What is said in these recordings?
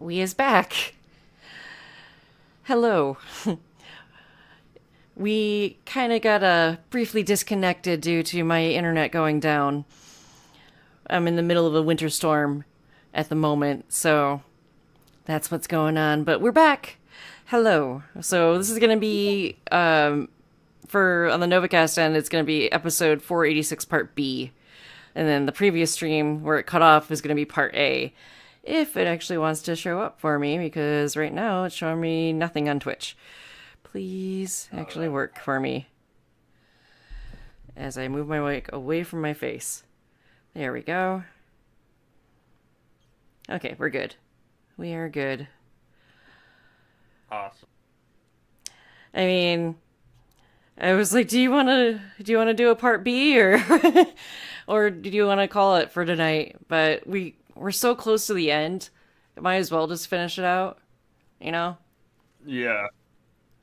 We is back. Hello. We kind of got briefly disconnected due to my internet going down. I'm in the middle of a winter storm at the moment, so that's what's going on. But we're back. Hello. So this is going to be, for on the Novakast end, it's going to be episode 486 part B. And then the previous stream where it cut off is going to be part A. If it actually wants to show up for me, because right now it's showing me nothing on Twitch. Please actually work for me. As I move my mic away from my face. There we go. Okay, we're good. We are good. Awesome. I mean, I was like, do you want to do a part B or or do you want to call it for tonight? But we're so close to the end. Might as well just finish it out, you know? Yeah.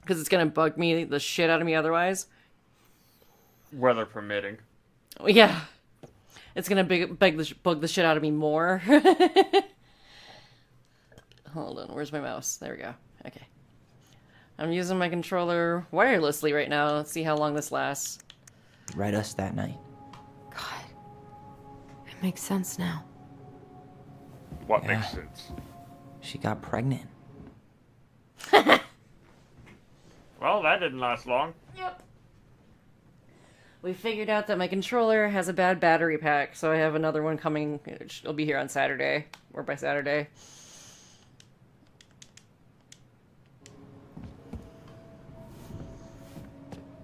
Because it's going to bug me the shit out of me otherwise. Weather permitting. Yeah. It's going to bug the shit out of me more. Hold on, where's my mouse? There we go. Okay. I'm using my controller wirelessly right now. Let's see how long this lasts. Read us that night. God. It makes sense now. What Yeah. makes sense? She got pregnant. Well, that didn't last long. Yep. We figured out that my controller has a bad battery pack, so I have another one coming. It'll be here on Saturday, or by Saturday.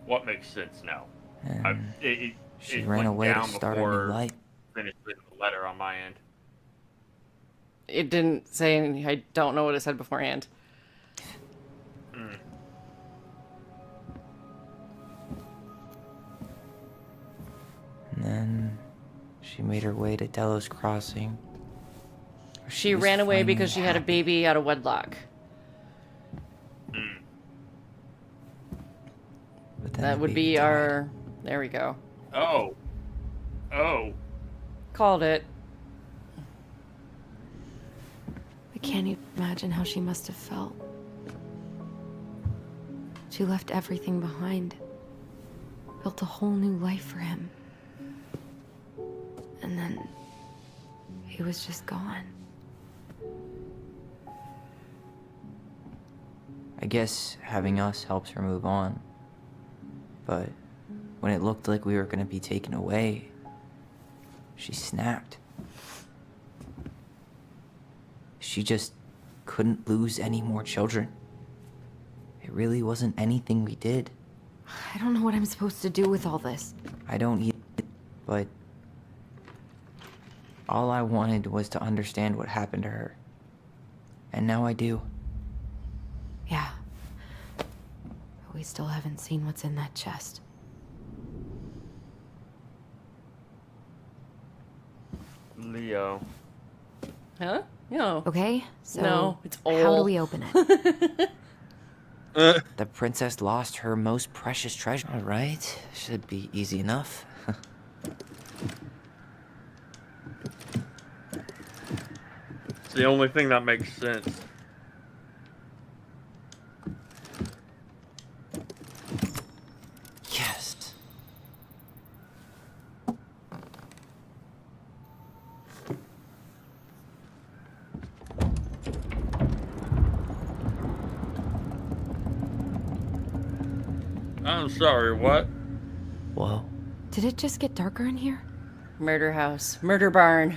What makes sense now? And It she it ran went away to down start a new before life. finished reading the letter on my end. It didn't say anything. I don't know what it said beforehand. And then she made her way to Delos Crossing. where She was ran away finally because she had a happy. baby out of wedlock. But then That the would baby be died. our... There we go. Oh. Called it. I can't even imagine how she must have felt. She left everything behind. Built a whole new life for him. And then he was just gone. I guess having us helps her move on. But when it looked like we were going to be taken away, she snapped. She just couldn't lose any more children. It really wasn't anything we did. I don't know what I'm supposed to do with all this. I don't either, but all I wanted was to understand what happened to her. And now I do. Yeah. But we still haven't seen what's in that chest. Leo. Huh? No. Okay? So No, it's how do all. we open it? The princess lost her most precious treasure. All right, should be easy enough. It's the only thing that makes sense. Yes. I'm sorry, what? Whoa. Did it just get darker in here? Murder house. Murder barn.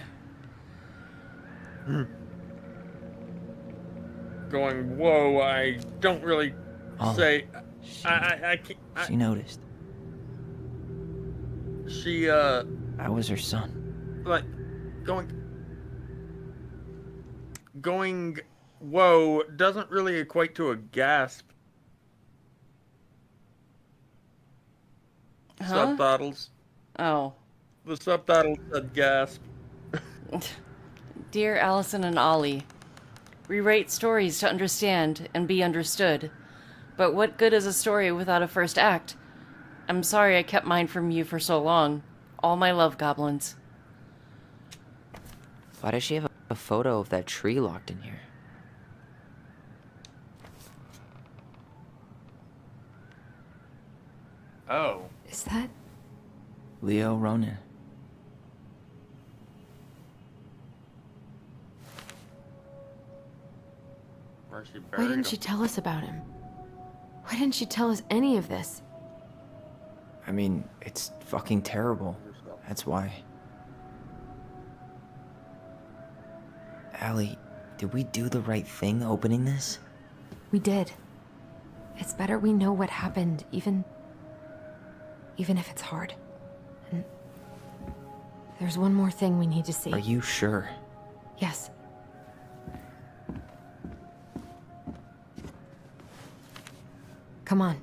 Going, whoa, I don't really Oh, say... She, I can't... she noticed. She, I was her son. like, going, whoa, doesn't really equate to a gasp. Huh? Subtitles. Oh. The subtitle said gasp. Dear Allison and Ollie, we write stories to understand and be understood. But what good is a story without a first act? I'm sorry I kept mine from you for so long. All my love, goblins. Why does she have a photo of that tree locked in here? Oh. Is that... Leo Ronan. Where's she Why buried didn't him? she tell us about him? Why didn't she tell us any of this? I mean, it's fucking terrible. That's why. Allie, did we do the right thing opening this? We did. It's better we know what happened, even if it's hard. And there's one more thing we need to see. Are you sure? Yes. Come on,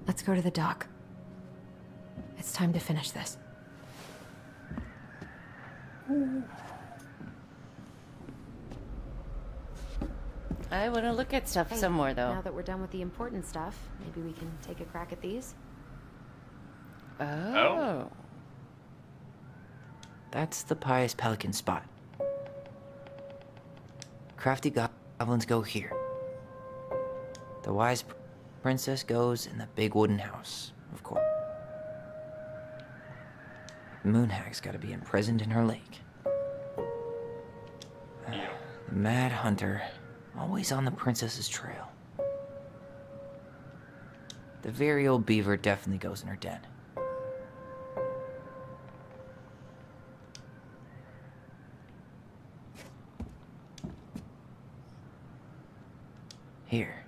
let's go to the dock. It's time to finish this. I want to look at stuff some more, though. Now that we're done with the important stuff, maybe we can take a crack at these? Oh. That's the Pious Pelican spot. Crafty goblins go here. The wise princess goes in the big wooden house, of course. Moonhag's gotta be imprisoned in her lake. The Mad Hunter, always on the princess's trail. The very old beaver definitely goes in her den. Here,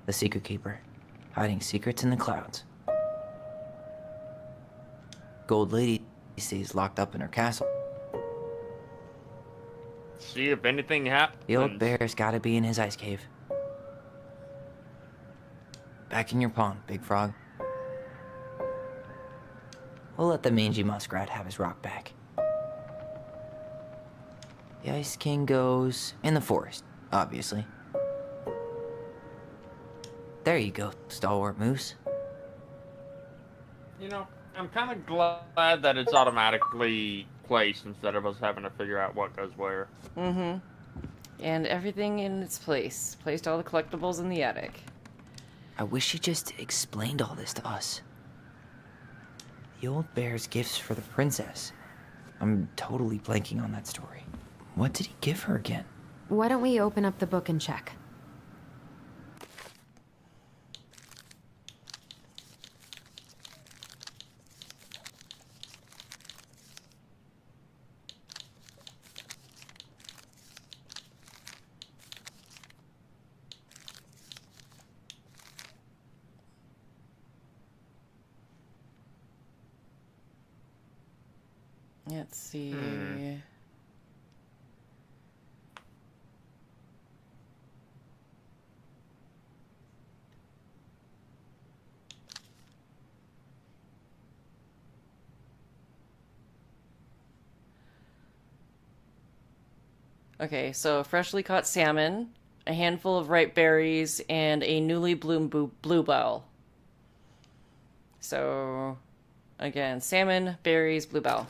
the Secret Keeper, hiding secrets in the clouds. Gold Lady stays locked up in her castle. See if anything happens. The old bear's gotta be in his ice cave. Back in your pond, Big Frog. We'll let the mangy muskrat have his rock back. The Ice King goes in the forest, obviously. There you go, stalwart moose. You know, I'm kind of glad that it's automatically placed instead of us having to figure out what goes where. Mm-hmm. And everything in its place. Placed all the collectibles in the attic. I wish he just explained all this to us. The old bear's gifts for the princess. I'm totally blanking on that story. What did he give her again? Why don't we open up the book and check? Let's see. Okay, so freshly caught salmon, a handful of ripe berries, and a newly bloomed bluebell. So, again, salmon, berries, bluebell.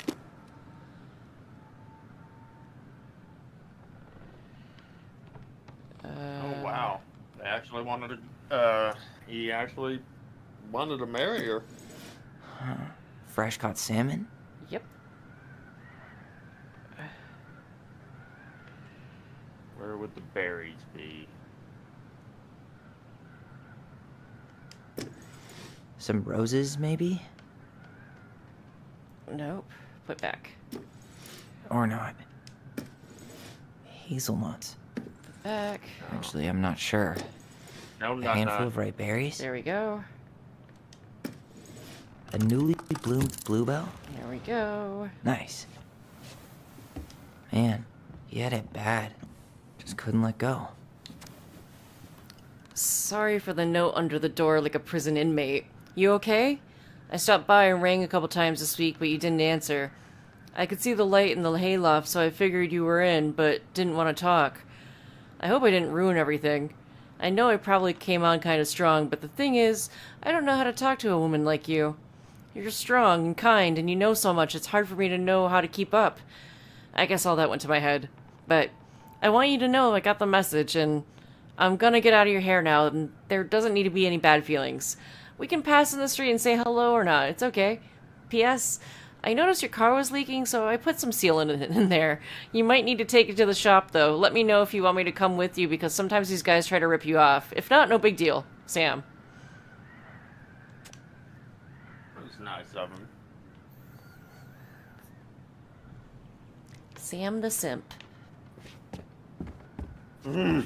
Oh wow, they actually wanted to. He actually wanted to marry her. Fresh caught salmon? Yep. Where would the berries be? Some roses, maybe? Nope. Put back. Or not. Hazelnuts. Back. Actually, I'm not sure. No, A not handful that. of ripe berries? There we go. A newly bloomed bluebell? There we go. Nice. Man, he had it bad. Just couldn't let go. Sorry for the note under the door like a prison inmate. You okay? I stopped by and rang a couple times this week, but you didn't answer. I could see the light in the hayloft, so I figured you were in, but didn't want to talk. I hope I didn't ruin everything. I know I probably came on kind of strong, but the thing is, I don't know how to talk to a woman like you. You're strong and kind, and you know so much, it's hard for me to know how to keep up. I guess all that went to my head. But I want you to know I got the message, and I'm gonna get out of your hair now, and there doesn't need to be any bad feelings. We can pass in the street and say hello or not. It's okay. P.S. I noticed your car was leaking, so I put some sealant in there. You might need to take it to the shop, though. Let me know if you want me to come with you, because sometimes these guys try to rip you off. If not, no big deal. Sam. It was nice of him. Sam the Simp. The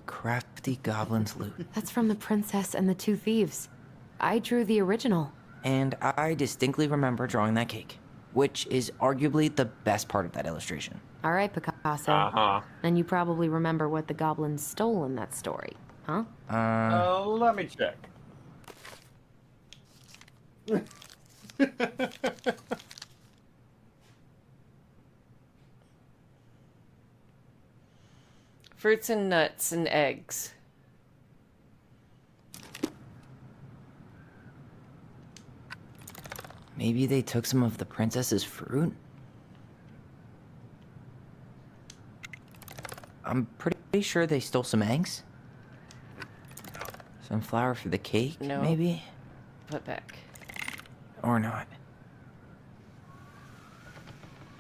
crafty goblin's loot. That's from The Princess and the Two Thieves. I drew the original. And I distinctly remember drawing that cake, which is arguably the best part of that illustration. All right, Picasso. Uh-huh. And you probably remember what the goblins stole in that story, huh? Let me check. Fruits and nuts and eggs. Maybe they took some of the princess's fruit? I'm pretty sure they stole some eggs. Some flour for the cake, No. maybe? Put back. Or not.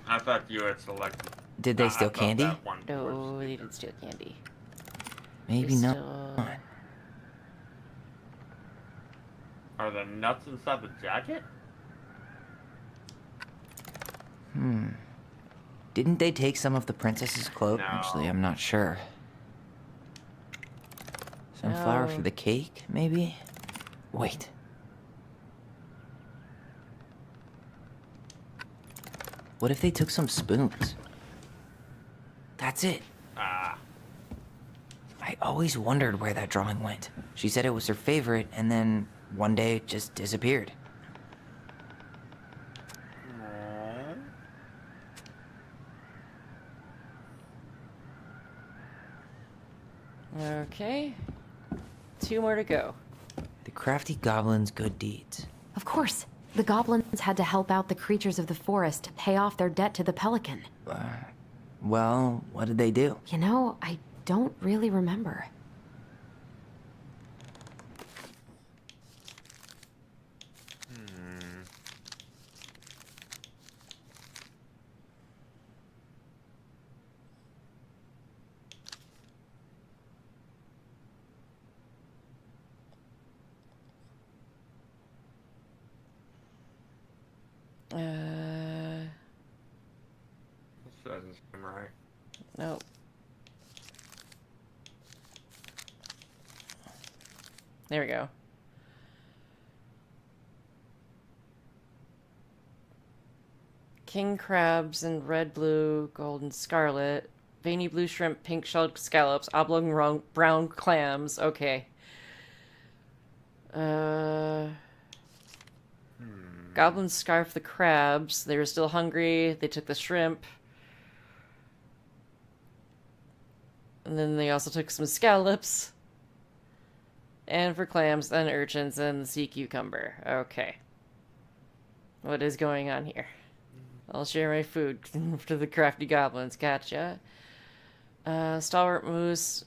I thought you had selected. Did they I steal thought candy? that one No, was- they didn't steal candy. Maybe They not. stole- Are the nuts inside the jacket? Didn't they take some of the princess's clothes? No. Actually, I'm not sure. Some flour No. for the cake, maybe? Wait. What if they took some spoons? That's it. Ah. I always wondered where that drawing went. She said it was her favorite, and then one day it just disappeared. Okay. 2 more to go. The crafty goblin's good deeds. Of course. The goblins had to help out the creatures of the forest to pay off their debt to the pelican. Well, what did they do? You know, I don't really remember. This doesn't seem right. Nope. There we go. King crabs and red, blue, gold, and scarlet. Veiny blue shrimp, pink shelled scallops, oblong brown clams. Okay. Goblins scarfed the crabs. They were still hungry. They took the shrimp. And then they also took some scallops. And for clams, then urchins, and the sea cucumber. Okay. What is going on here? I'll share my food to the crafty goblins. Gotcha. Stalwart moose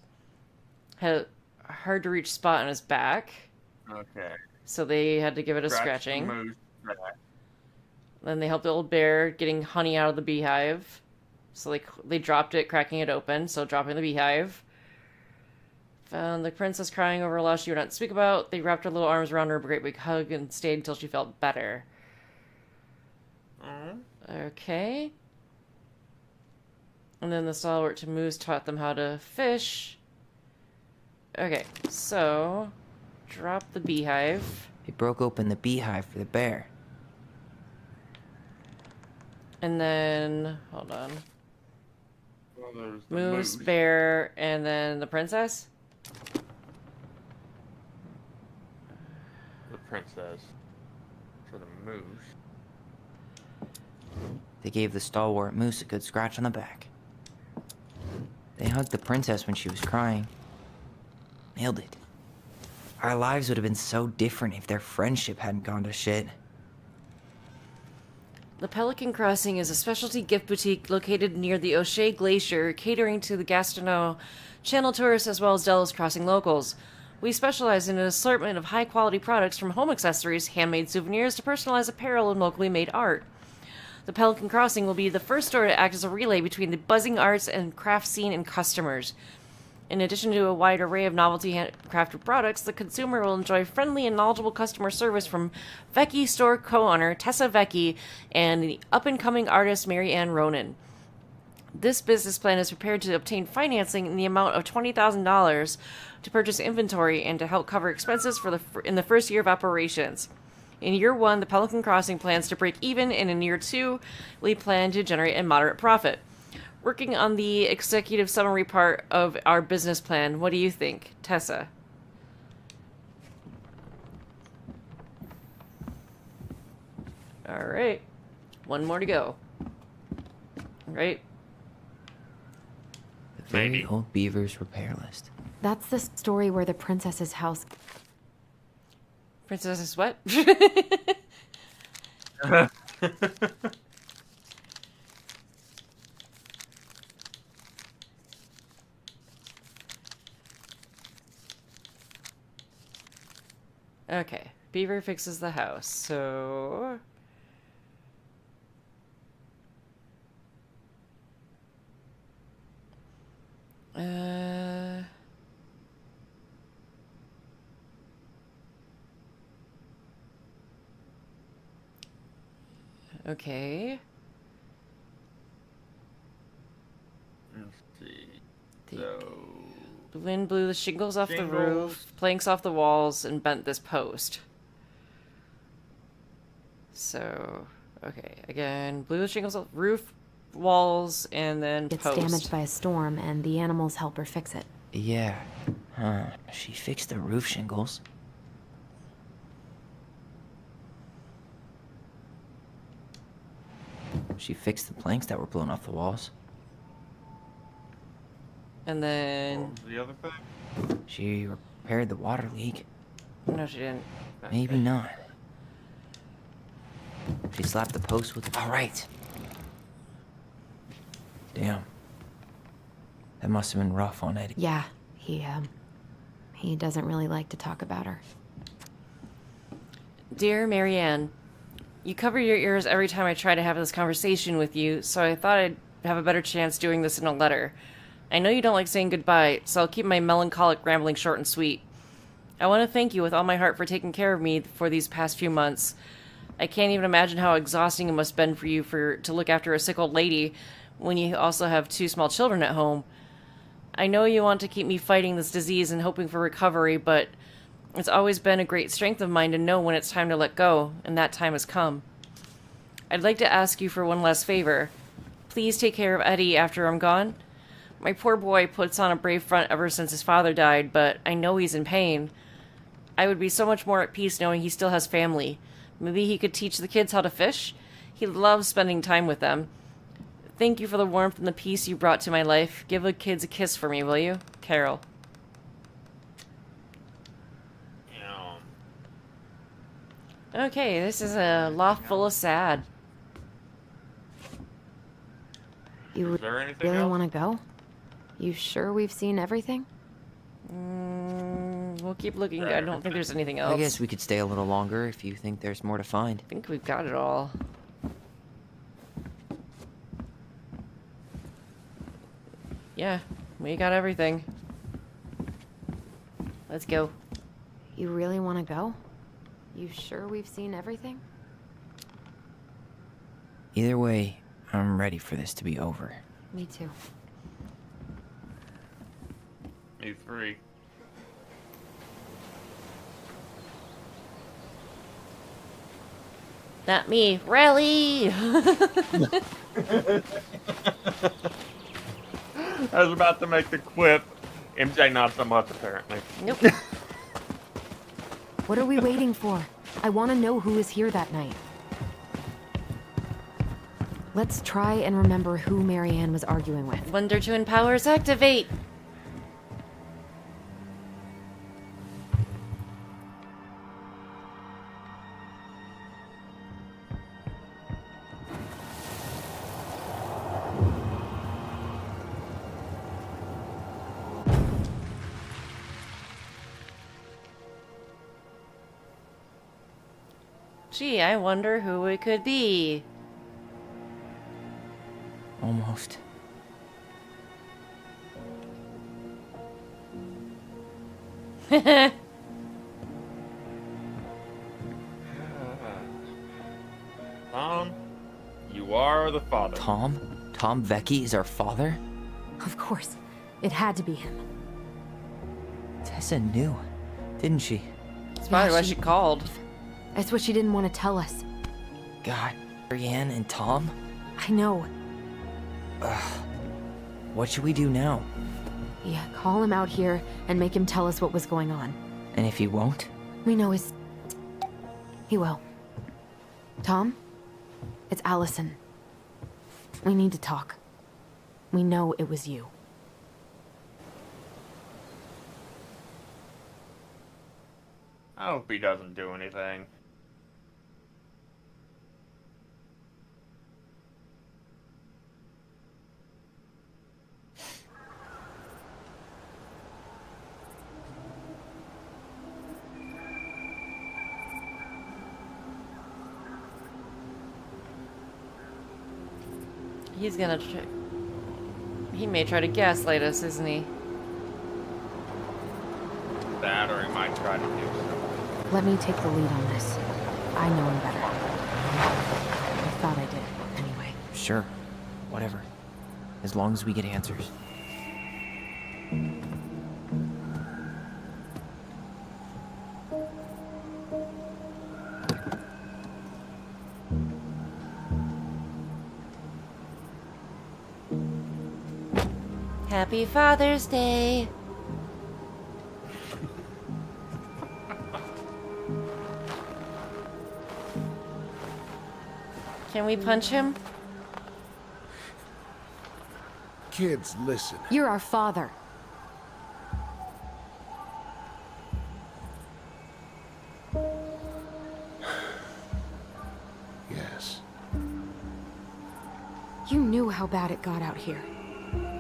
had a hard to reach spot on his back. Okay. So they had to give it a Scratch the scratching. moose back. Then they helped the old bear getting honey out of the beehive. So they dropped it, cracking it open. So dropping the beehive. Found the princess crying over a loss she would not speak about. They wrapped her little arms around her, a great big hug, and stayed until she felt better. Okay. And then the stalwart to moose taught them how to fish. Okay, so drop the beehive. They broke open the beehive for the bear. And then, hold on. Well, there's the Moose, bear, and then the princess? The princess. For the moose. They gave the stalwart moose a good scratch on the back. They hugged the princess when she was crying. Nailed it. Our lives would have been so different if their friendship hadn't gone to shit. The Pelican Crossing is a specialty gift boutique located near the O'Shea Glacier, catering to the Gastineau Channel tourists as well as Delos Crossing locals. We specialize in an assortment of high-quality products from home accessories, handmade souvenirs, to personalized apparel and locally made art. The Pelican Crossing will be the first store to act as a relay between the buzzing arts and craft scene and customers. In addition to a wide array of novelty handcrafted products, the consumer will enjoy friendly and knowledgeable customer service from Vecchi store co-owner Tessa Vecchi and the up-and-coming artist Mary Ann Ronan. This business plan is prepared to obtain financing in the amount of $20,000 to purchase inventory and to help cover expenses in the first year of operations. In year 1, the Pelican Crossing plans to break even, and in year 2, we plan to generate a moderate profit. Working on the executive summary part of our business plan, what do you think, Tessa? All right. One more to go. Right? The very Maybe. old beaver's repair list. That's the story where the princess's house. Princess's what? Okay. Beaver fixes the house, so... Okay. Let's see. The So, wind blew the shingles off the Shingles. roof, planks off the walls, and bent this post. So, okay, again, blew the shingles off roof, walls, and then Gets post. damaged by a storm, and the animals help her fix it. Yeah. Huh. She fixed the roof shingles. She fixed the planks that were blown off the walls. And what then... was the other thing? She repaired the water leak. No, she didn't. Maybe not. She slapped the post with... All right. Damn. That must have been rough on Eddie. Yeah, he doesn't really like to talk about her. Dear Marianne, you cover your ears every time I try to have this conversation with you, so I thought I'd have a better chance doing this in a letter. I know you don't like saying goodbye, so I'll keep my melancholic rambling short and sweet. I want to thank you with all my heart for taking care of me for these past few months. I can't even imagine how exhausting it must have been for you to look after a sick old lady when you also have 2 small children at home. I know you want to keep me fighting this disease and hoping for recovery, but it's always been a great strength of mine to know when it's time to let go, and that time has come. I'd like to ask you for one last favor. Please take care of Eddie after I'm gone. My poor boy puts on a brave front ever since his father died, but I know he's in pain. I would be so much more at peace knowing he still has family. Maybe he could teach the kids how to fish? He loves spending time with them. Thank you for the warmth and the peace you brought to my life. Give the kids a kiss for me, will you? Carol. Okay, this is a loft full of sad. You Is there anything really else? want to go? You sure we've seen everything? We'll keep looking. I don't think there's anything else. I guess we could stay a little longer if you think there's more to find. I think we've got it all. Yeah, we got everything. Let's go. You really want to go? You sure we've seen everything? Either way, I'm ready for this to be over. Me too. Me 3. Not me. Rally! I was about to make the quip. MJ not so much, apparently. Nope. What are we waiting for? I want to know who was here that night. Let's try and remember who Marianne was arguing with. Wonder Twin powers activate! Gee, I wonder who it could be. Almost. Tom, you are the father. Tom? Tom Vecchi is our father? Of course. It had to be him. Tessa knew, didn't she? That's probably why she- she called. That's what she didn't want to tell us. God, Marianne and Tom? I know. What should we do now? Yeah, call him out here and make him tell us what was going on. And if he won't? We know his... He will. Tom? It's Allison. We need to talk. We know it was you. I hope he doesn't do anything. He's gonna try... He may try to gaslight us, isn't he? That, or he might try to do something. Let me take the lead on this. I know him better. I thought I did, anyway. Sure. Whatever. As long as we get answers. Happy Father's Day. Can we punch him? Kids, listen. You're our father. Yes. You knew how bad it got out here.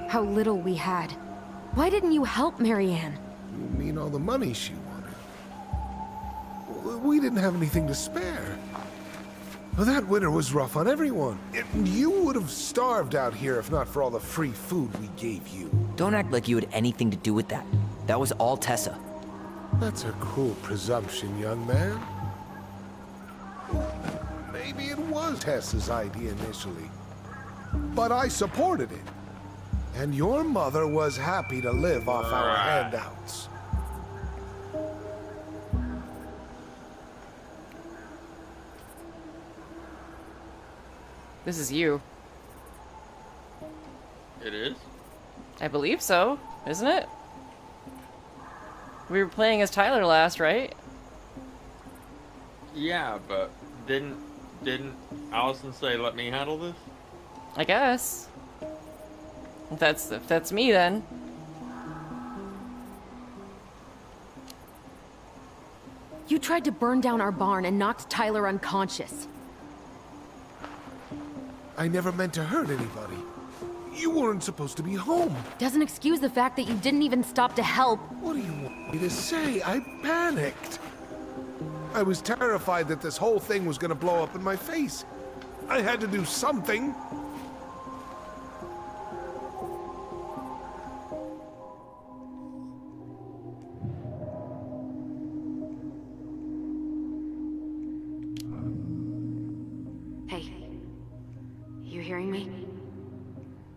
How little we had. Why didn't you help Marianne? You mean all the money she wanted? We didn't have anything to spare. Well, that winter was rough on everyone. You would have starved out here if not for all the free food we gave you. Don't act like you had anything to do with that. That was all Tessa. That's a cruel presumption, young man. Maybe it was Tessa's idea initially, but I supported it. And your mother was happy to live off our handouts. This is you. It is? I believe so, isn't it? We were playing as Tyler last, right? Yeah, but didn't Allison say let me handle this? I guess. If that's me then. You tried to burn down our barn and knocked Tyler unconscious. I never meant to hurt anybody. You weren't supposed to be home. Doesn't excuse the fact that you didn't even stop to help. What do you want me to say? I panicked. I was terrified that this whole thing was gonna blow up in my face. I had to do something. Hey, you hearing me?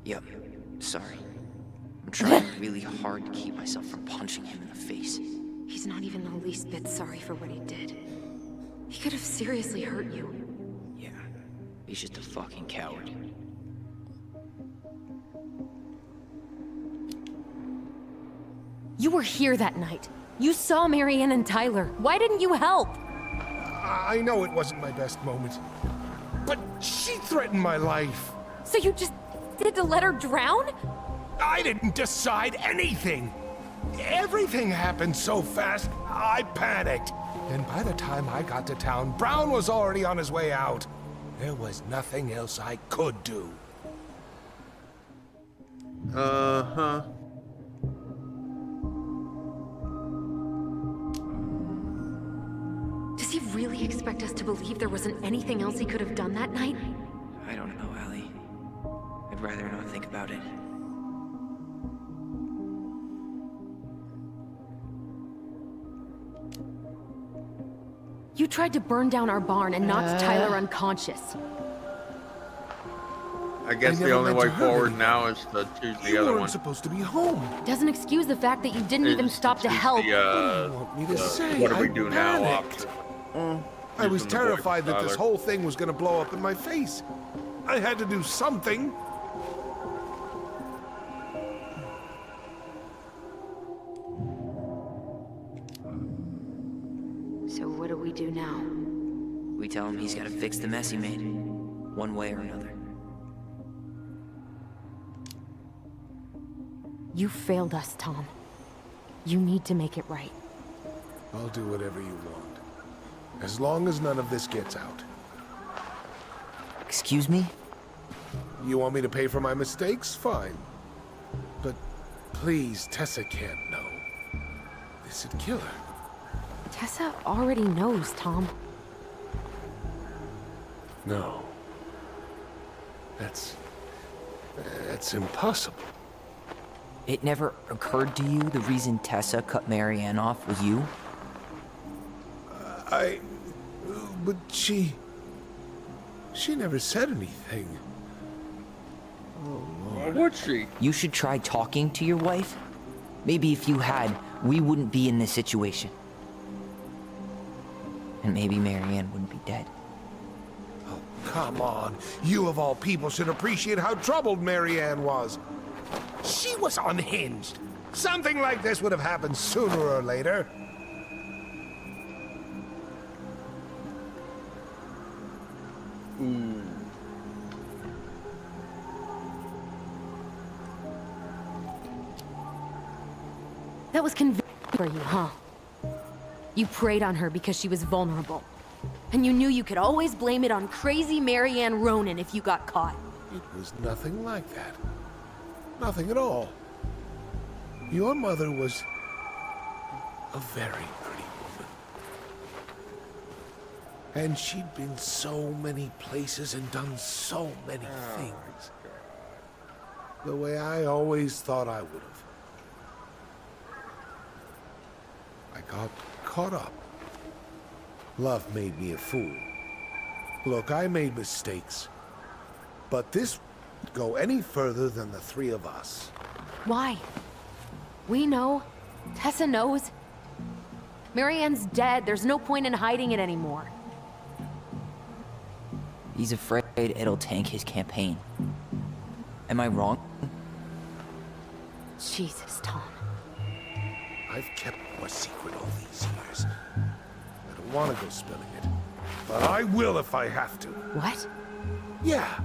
Yep. Sorry. I'm trying really hard to keep myself from punching him in the face. He's not even the least bit sorry for what he did. He could have seriously hurt you. Yeah. He's just a fucking coward. You were here that night. You saw Marianne and Tyler. Why didn't you help? I know it wasn't my best moment, but she threatened my life. So you just did to let her drown? I didn't decide anything. Everything happened so fast, I panicked. And by the time I got to town, Brown was already on his way out. There was nothing else I could do. Uh-huh. Does he really expect us to believe there wasn't anything else he could have done that night? I don't know, Allie. I'd rather not think about it. You tried to burn down our barn and knocked Tyler unconscious. I guess I the never only meant way to hurt forward anyone. now is to choose the You other weren't one. supposed to be home. Doesn't excuse the fact that you didn't even Is stop to choose help. What do you want me to say? What do we I do now panicked. option? I was Using the voice terrified that this Tyler. whole thing was gonna blow up in my face. I had to do something. So what do we do now? We tell him he's gotta fix the mess he made, one way or another. You failed us, Tom. You need to make it right. I'll do whatever you want. As long as none of this gets out. Excuse me? You want me to pay for my mistakes? Fine. But please, Tessa can't know. This'd kill her. Tessa already knows, Tom. No. That's impossible. It never occurred to you the reason Tessa cut Marianne off was you? But she never said anything. Why would she? You should try talking to your wife. Maybe if you had, we wouldn't be in this situation. And maybe Marianne wouldn't be dead. Oh, come on. You of all people should appreciate how troubled Marianne was. She was unhinged. Something like this would have happened sooner or later. That was convenient for you, huh? You preyed on her because she was vulnerable. And you knew you could always blame it on crazy Marianne Ronan if you got caught. It was nothing like that. Nothing at all. Your mother was a very pretty woman. And she'd been so many places and done so many things. The way I always thought I would have. I got caught up. Love made me a fool. Look, I made mistakes. But this won't go any further than the three of us. Why? We know. Tessa knows. Marianne's dead. There's no point in hiding it anymore. He's afraid it'll tank his campaign. Am I wrong? Jesus, Tom. I've kept my secret all these years. I don't want to go spilling it. But I will if I have to. What? Yeah.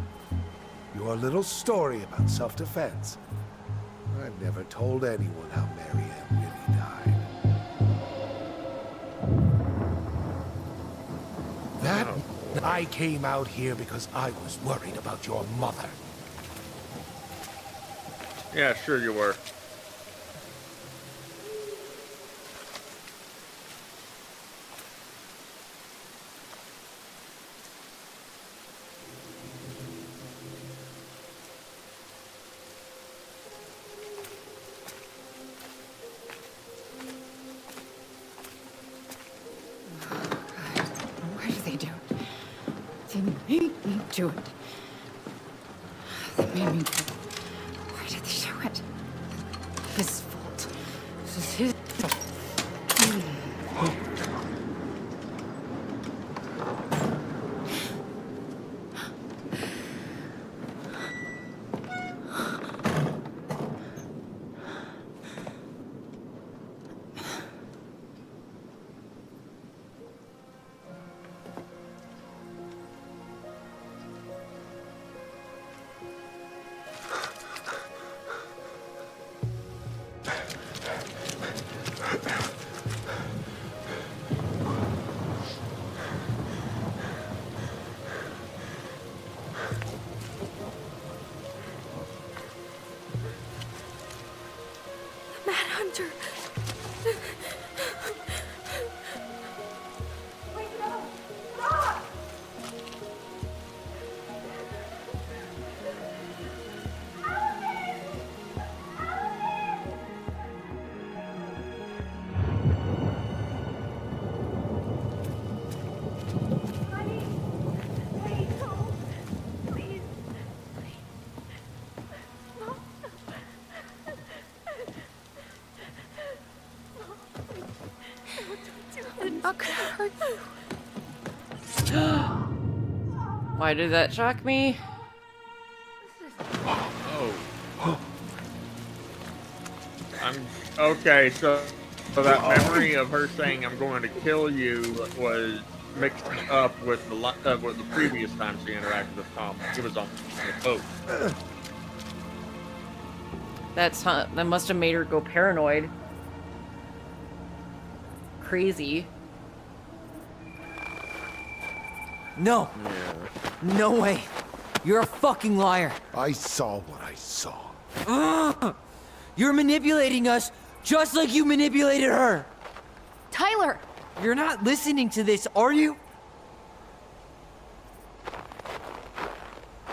Your little story about self-defense. I've never told anyone how Marianne really died. That I came out here because I was worried about your mother. Yeah, sure you were. Why do they do it? They made me do it. They made me do it. Why did they do it? His fault. This is his fault. Hunter. Wake it up! not gonna hurt you. Why did that shock me? Oh. I'm okay. So that memory of her saying "I'm going to kill you" was mixed up with the previous time she interacted with Tom. He was on the boat. That must have made her go paranoid. Crazy. No. Yeah. No way. You're a fucking liar. I saw what I saw. You're manipulating us just like you manipulated her. Tyler! You're not listening to this, are you?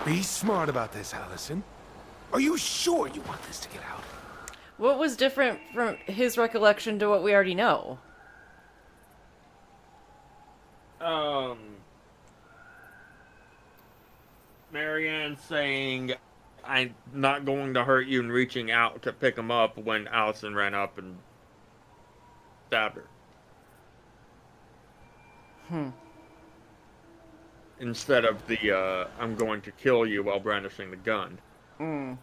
Be smart about this, Allison. Are you sure you want this to get out? What was different from his recollection to what we already know? Marianne saying, "I'm not going to hurt you," and reaching out to pick him up when Allison ran up and stabbed her. Instead of the, "I'm going to kill you" while brandishing the gun. You've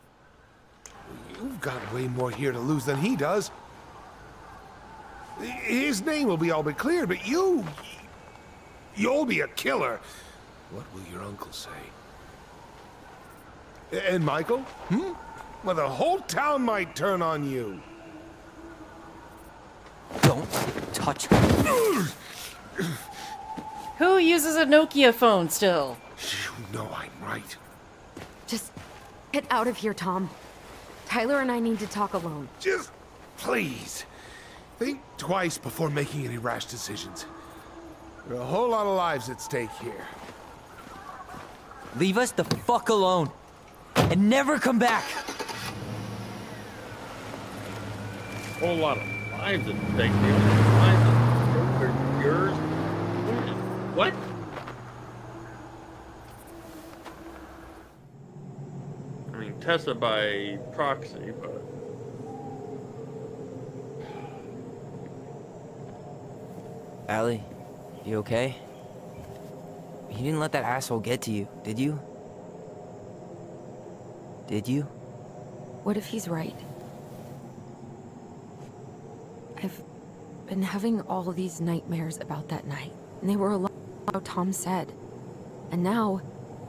got way more here to lose than he does. His name will be all but cleared, but you'll be a killer. What will your uncle say? And Michael? Well, the whole town might turn on you. Don't touch me. Who uses a Nokia phone still? You know I'm right. Just get out of here, Tom. Tyler and I need to talk alone. Just please think twice before making any rash decisions. There are a whole lot of lives at stake here. Leave us the fuck alone. And never come back. Whole lot of lives at stake. The only lives are yours. What? I mean, Tessa by proxy, but Allie, you okay? You didn't let that asshole get to you, did you? Did you? What if he's right? I've been having all these nightmares about that night, and they were a lot of how Tom said. And now,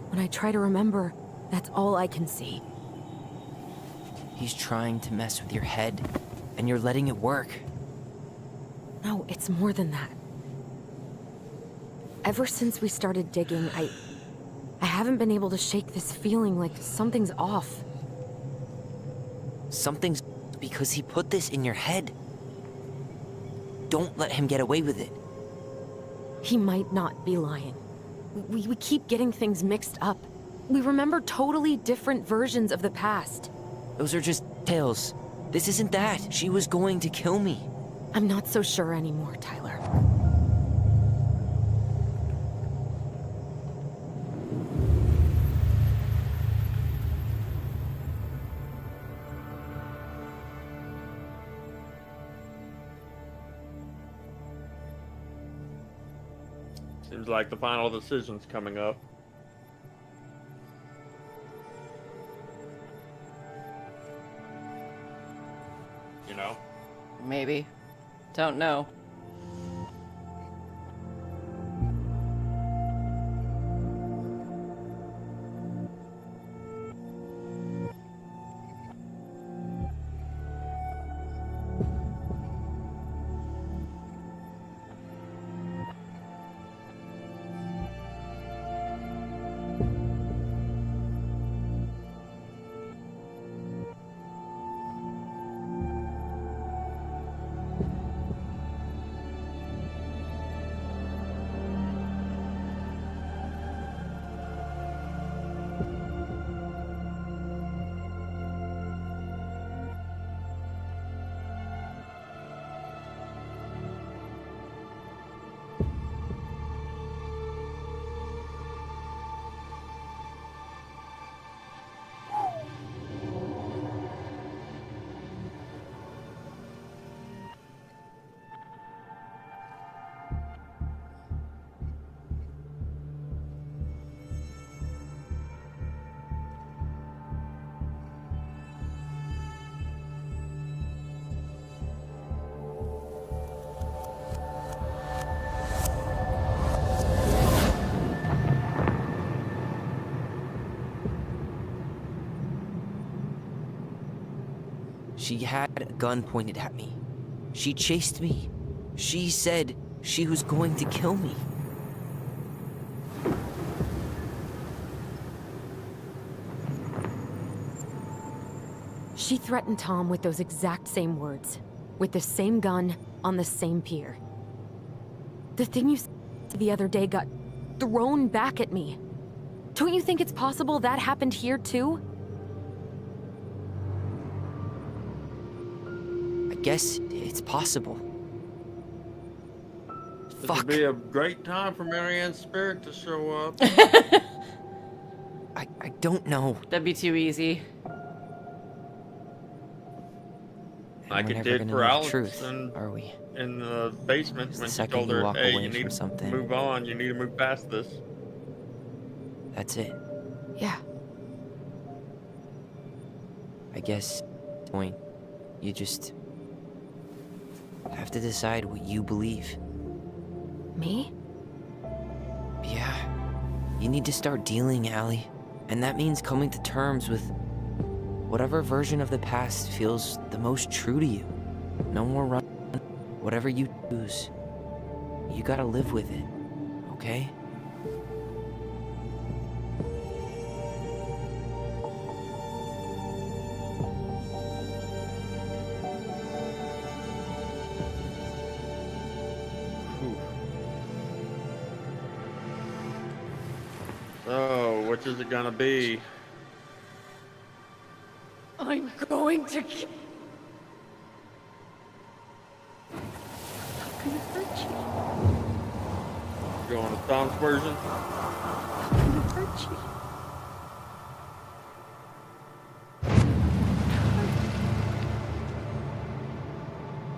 when I try to remember, that's all I can see. He's trying to mess with your head, and you're letting it work. No, it's more than that. Ever since we started digging, I haven't been able to shake this feeling like something's off. Something's because he put this in your head. Don't let him get away with it. He might not be lying. We keep getting things mixed up. We remember totally different versions of the past. Those are just tales. This isn't that. She was going to kill me. I'm not so sure anymore, Tyler. seems like the final decision's coming up. You know? Maybe. Don't know. She had a gun pointed at me. She chased me. She said she was going to kill me. She threatened Tom with those exact same words. With the same gun, on the same pier. The thing you said the other day got thrown back at me. Don't you think it's possible that happened here too? I guess it's possible. This Fuck. would be a great time for Marianne's spirit to show up. I don't know. That'd be too easy. And Like we're it never did gonna for know the Alex truth, and- are we? In the basement The when she second told you her, walk hey, away you from need something- to move on, you need to move past this. That's it. Yeah. I guess, point, you just have to decide what you believe. Me? Yeah. You need to start dealing, Allie. And that means coming to terms with whatever version of the past feels the most true to you. No more run. Whatever you choose, you gotta live with it, okay? So, which is it gonna be? I'm going to. I'm gonna hurt you. Going to Tom's version? I'm gonna hurt you.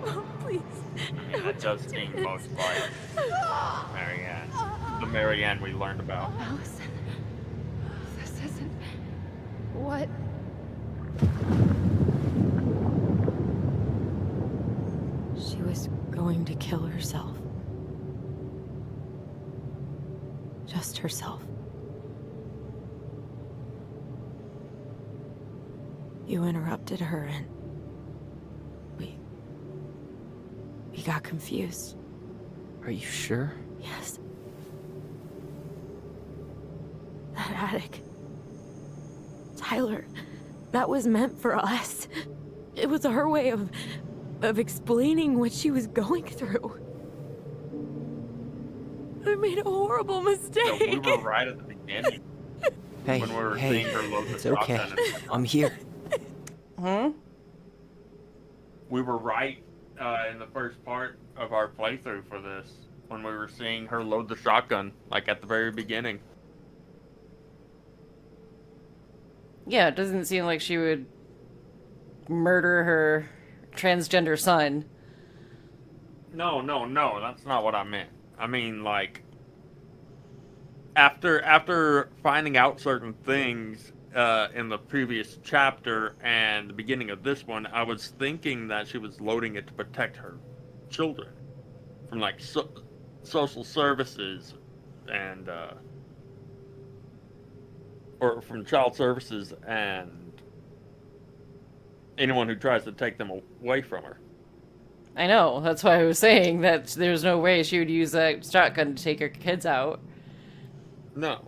Oh, please. I mean, that does seem most like Marianne. The Marianne we learned about. Allison, this isn't what. She was going to kill herself. Just herself. You interrupted her and we got confused. Are you sure? Yes. That attic. Tyler, that was meant for us. It was her way of explaining what she was going through. I made a horrible mistake. So we were right at the beginning Hey, when we were hey, seeing her load the it's okay. shotgun. I'm here. We were right in the first part of our playthrough for this when we were seeing her load the shotgun, like at the very beginning. Yeah, it doesn't seem like she would murder her transgender son. No, that's not what I meant. I mean, like, after finding out certain things in the previous chapter and the beginning of this one, I was thinking that she was loading it to protect her children from, like, social services and, or from child services and anyone who tries to take them away from her. I know, that's why I was saying that there's no way she would use that shotgun to take her kids out. No.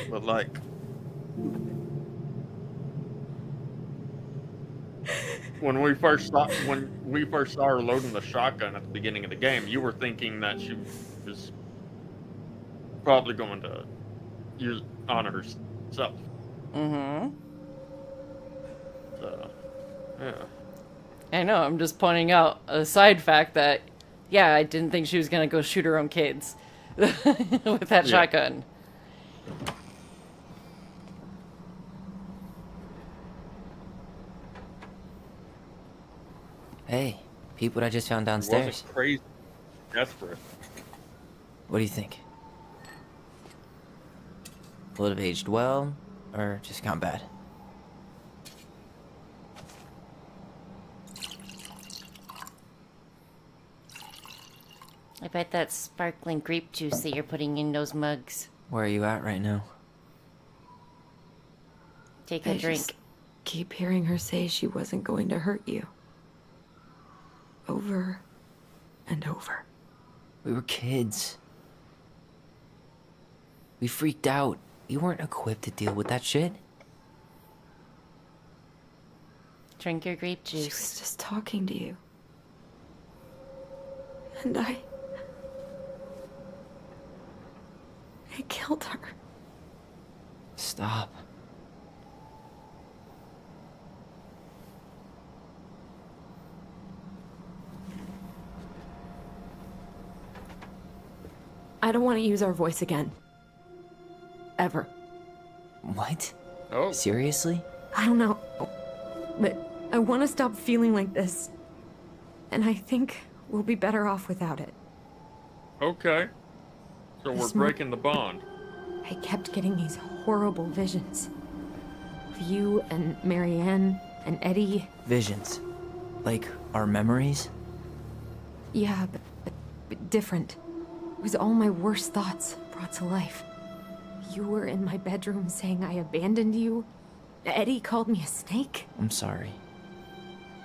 But like, when we first saw her loading the shotgun at the beginning of the game, you were thinking that she was probably going to use on herself. Mm-hmm. So, yeah. I know, I'm just pointing out a side fact that, yeah, I didn't think she was gonna go shoot her own kids with that shotgun. Hey, peep what I just found It downstairs. wasn't crazy, desperate. What do you think? Will it have aged well, or just gone bad? I bet that's sparkling grape juice that you're putting in those mugs. Where are you at right now? Take a drink. keep hearing her say she wasn't going to hurt you. Over and over. We were kids. We freaked out. We weren't equipped to deal with that shit. Drink your grape She was juice. just talking to you. And I killed her. Stop. I don't want to use our voice again. Ever. What? Oh, Seriously? I don't know. But I want to stop feeling like this. And I think we'll be better off without it. okay. So we're This mo- breaking the bond. I kept getting these horrible visions. Of you and Marianne and Eddie. Visions. Like our memories? Yeah, but different. It was all my worst thoughts brought to life. You were in my bedroom saying I abandoned you. Eddie called me a snake. I'm sorry.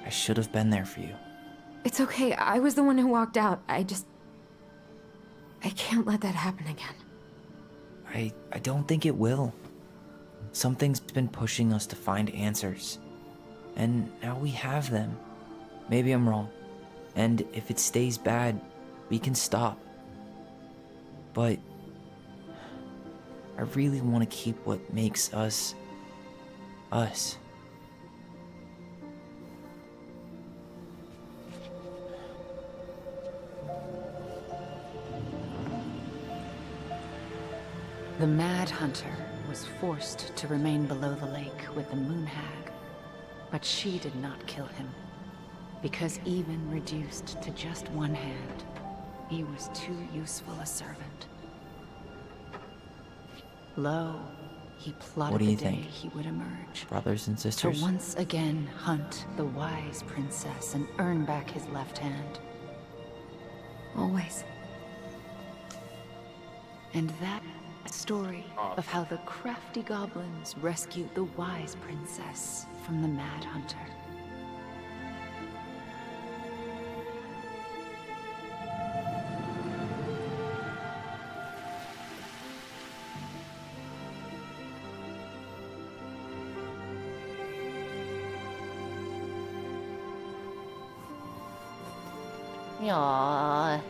I should have been there for you. It's okay, I was the one who walked out. I can't let that happen again. I don't think it will. Something's been pushing us to find answers. And now we have them. Maybe I'm wrong. And if it stays bad, we can stop. But I really want to keep what makes us us. The Mad Hunter was forced to remain below the lake with the Moon Hag, but she did not kill him, because even reduced to just one hand, he was too useful a servant. Lo, he plotted What do you the day think? he would emerge, Brothers and to sisters? once again hunt the wise princess and earn back his left hand. Always. And that story of how the crafty goblins rescued the wise princess from the Mad Hunter. Aww.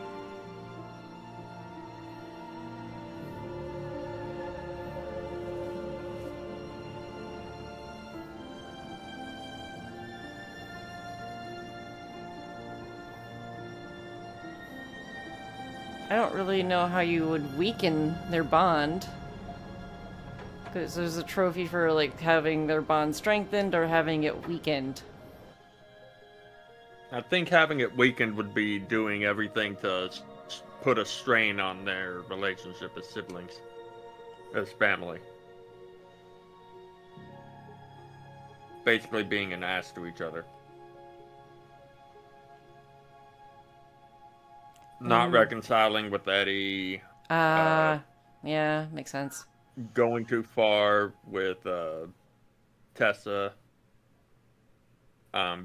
I don't really know how you would weaken their bond. Because there's a trophy for, like, having their bond strengthened or having it weakened. I think having it weakened would be doing everything to put a strain on their relationship as siblings, as family. Basically being an ass to each other. Not reconciling with Eddie. Yeah, makes sense. Going too far with Tessa.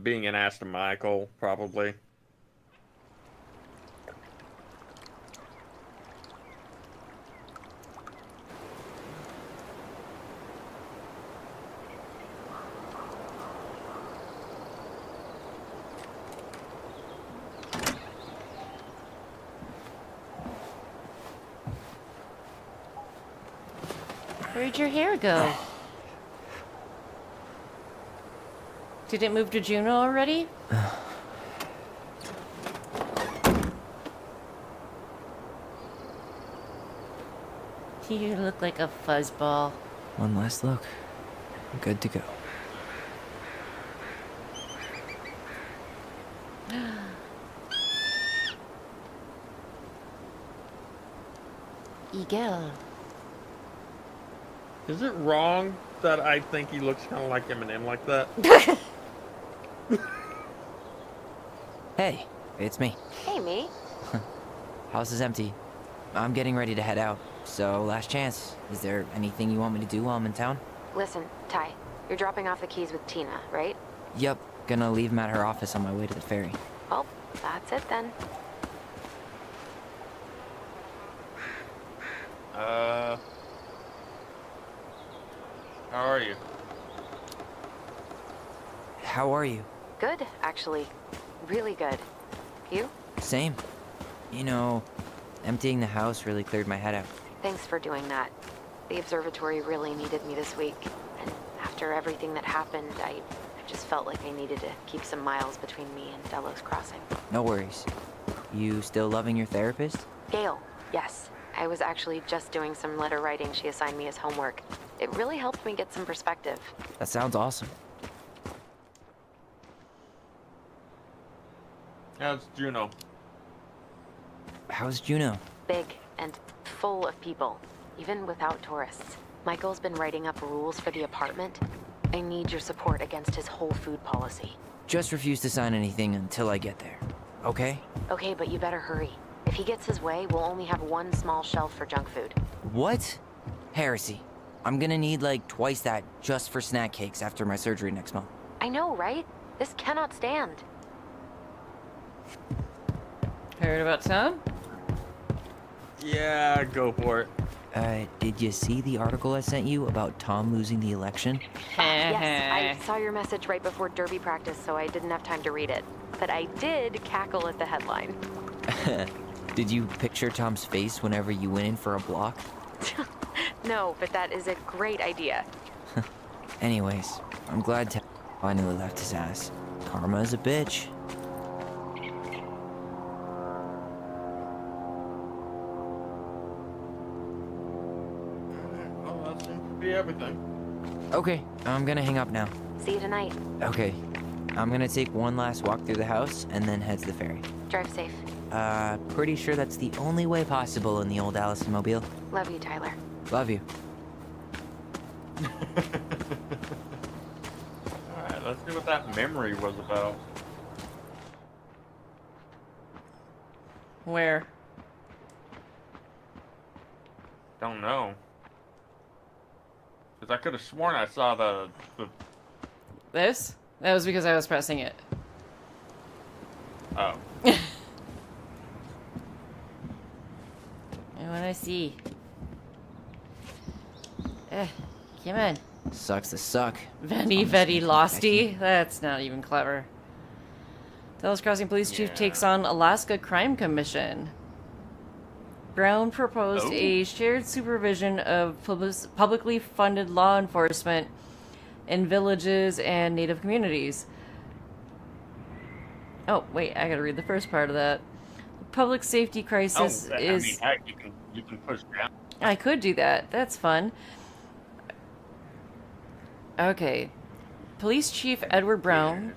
Being an ass to Michael, probably. Where'd your hair go? Did it move to Juno already? You look like a fuzzball. One last look. I'm good to go. Eagle. Is it wrong that I think he looks kind of like Eminem like that? Hey, it's me. Hey, me. House is empty. I'm getting ready to head out. So, last chance. Is there anything you want me to do while I'm in town? Listen, Ty. You're dropping off the keys with Tina, right? Yep, gonna leave them at her office on my way to the ferry. Well, that's it then. How are you? How are you? Good, actually. Really good. You? Same. You know, emptying the house really cleared my head out. Thanks for doing that. The observatory really needed me this week. And after everything that happened, I just felt like I needed to keep some miles between me and Delos Crossing. No worries. You still loving your therapist? Gail, yes. I was actually just doing some letter writing she assigned me as homework. It really helped me get some perspective. That sounds awesome. How's Juno? How's Juno? Big and full of people, even without tourists. Michael's been writing up rules for the apartment. I need your support against his whole food policy. Just refuse to sign anything until I get there. Okay? Okay, but you better hurry. If he gets his way, we'll only have one small shelf for junk food. What? Heresy. I'm gonna need like twice that just for snack cakes after my surgery next month. I know, right? This cannot stand. Heard about Tom? Yeah, go for it. Did you see the article I sent you about Tom losing the election? Yes, I saw your message right before derby practice, so I didn't have time to read it. But I did cackle at the headline. Did you picture Tom's face whenever you went in for a block? No, but that is a great idea. Anyways, I'm glad Tom finally left his ass. Karma is a bitch. Well, that seems to be everything. Okay, I'm gonna hang up now. See you tonight. Okay, I'm gonna take one last walk through the house and then head to the ferry. Drive safe. Pretty sure that's the only way possible in the old Allison Mobile. Love you, Tyler. Love you. Alright, let's see what that memory was about. Where? Don't know. Because I could have sworn I saw the This? That was because I was pressing it. oh. I wanna see. Come on. Sucks to suck. Very losty. That's not even clever. Delos Crossing Police Chief Yeah. takes on Alaska Crime Commission. Brown proposed Oh. a shared supervision of publicly funded law enforcement in villages and native communities. Oh, wait, I gotta read the first part of that. Public safety crisis I is... mean, heck, you can push down. I could do that. That's fun. Okay. Police Chief Edward Brown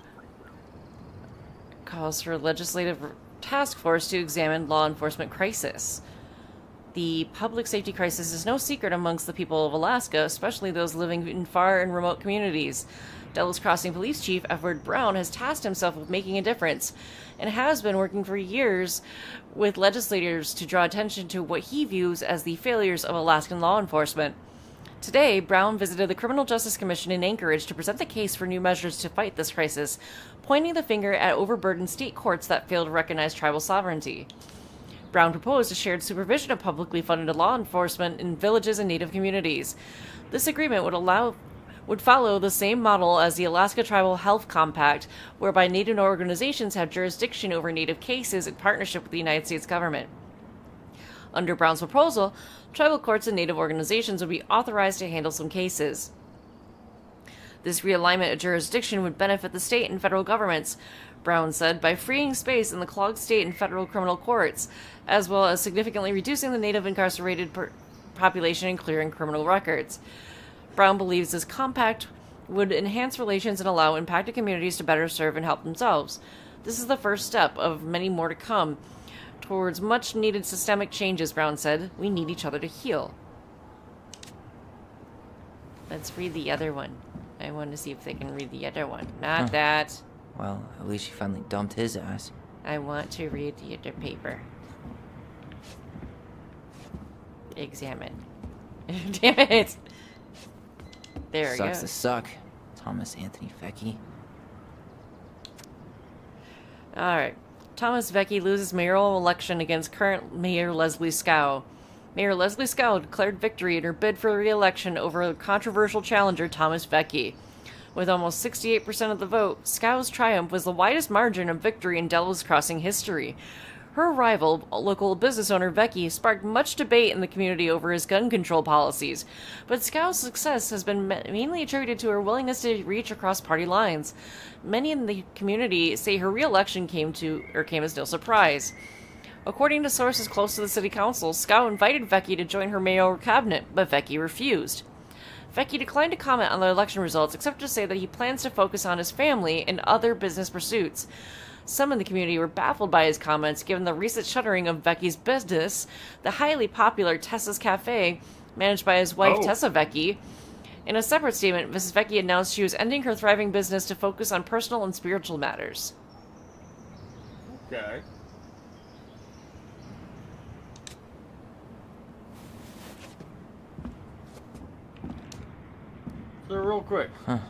calls for a legislative task force to examine law enforcement crisis. The public safety crisis is no secret amongst the people of Alaska, especially those living in far and remote communities. Delos Crossing Police Chief Edward Brown has tasked himself with making a difference and has been working for years with legislators to draw attention to what he views as the failures of Alaskan law enforcement. Today, Brown visited the Criminal Justice Commission in Anchorage to present the case for new measures to fight this crisis, pointing the finger at overburdened state courts that fail to recognize tribal sovereignty. Brown proposed a shared supervision of publicly funded law enforcement in villages and native communities. This agreement would follow the same model as the Alaska Tribal Health Compact, whereby Native organizations have jurisdiction over Native cases in partnership with the United States government. Under Brown's proposal, tribal courts and Native organizations would be authorized to handle some cases. This realignment of jurisdiction would benefit the state and federal governments, Brown said, by freeing space in the clogged state and federal criminal courts, as well as significantly reducing the Native incarcerated population and clearing criminal records. Brown believes this compact would enhance relations and allow impacted communities to better serve and help themselves. This is the first step of many more to come towards much-needed systemic changes, Brown said. We need each other to heal. Let's read the other one. I want to see if they can read the other one. Not that. Well, at least she finally dumped his ass. I want to read the other paper. Examine. Damn it! There we go. Sucks to suck. Thomas Anthony Vecchi. Alright. Thomas Vecchi loses mayoral election against current Mayor Leslie Scow. Mayor Leslie Scow declared victory in her bid for re-election over controversial challenger Thomas Vecchi. With almost 68% of the vote, Scow's triumph was the widest margin of victory in Devil's Crossing history. Her rival, local business owner Vecchi, sparked much debate in the community over his gun control policies, but Scow's success has been mainly attributed to her willingness to reach across party lines. Many in the community say her re-election came as no surprise. According to sources close to the city council, Scow invited Vecchi to join her mayoral cabinet, but Vecchi refused. Vecchi declined to comment on the election results, except to say that he plans to focus on his family and other business pursuits. Some in the community were baffled by his comments, given the recent shuttering of Vecchi's business, the highly popular Tessa's Cafe, managed by his wife Tessa Vecchi. In a separate statement, Mrs. Vecchi announced she was ending her thriving business to focus on personal and spiritual matters. Okay. So real quick. Huh.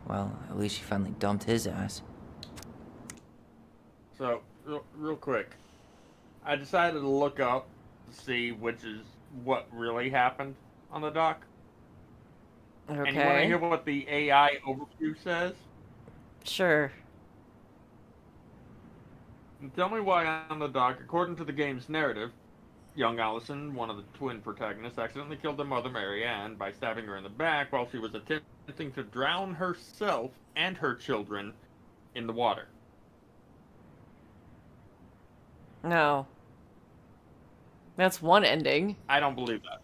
Well, at least she finally dumped his ass. So, real quick. I decided to look up to see which is what really happened on the dock. Okay. And you want to hear what the AI overview says? Sure. And tell me why on the dock, according to the game's narrative, young Allison, one of the twin protagonists, accidentally killed their mother, Mary Ann, by stabbing her in the back while she was attempting to drown herself and her children in the water. No. That's one ending. I don't believe that.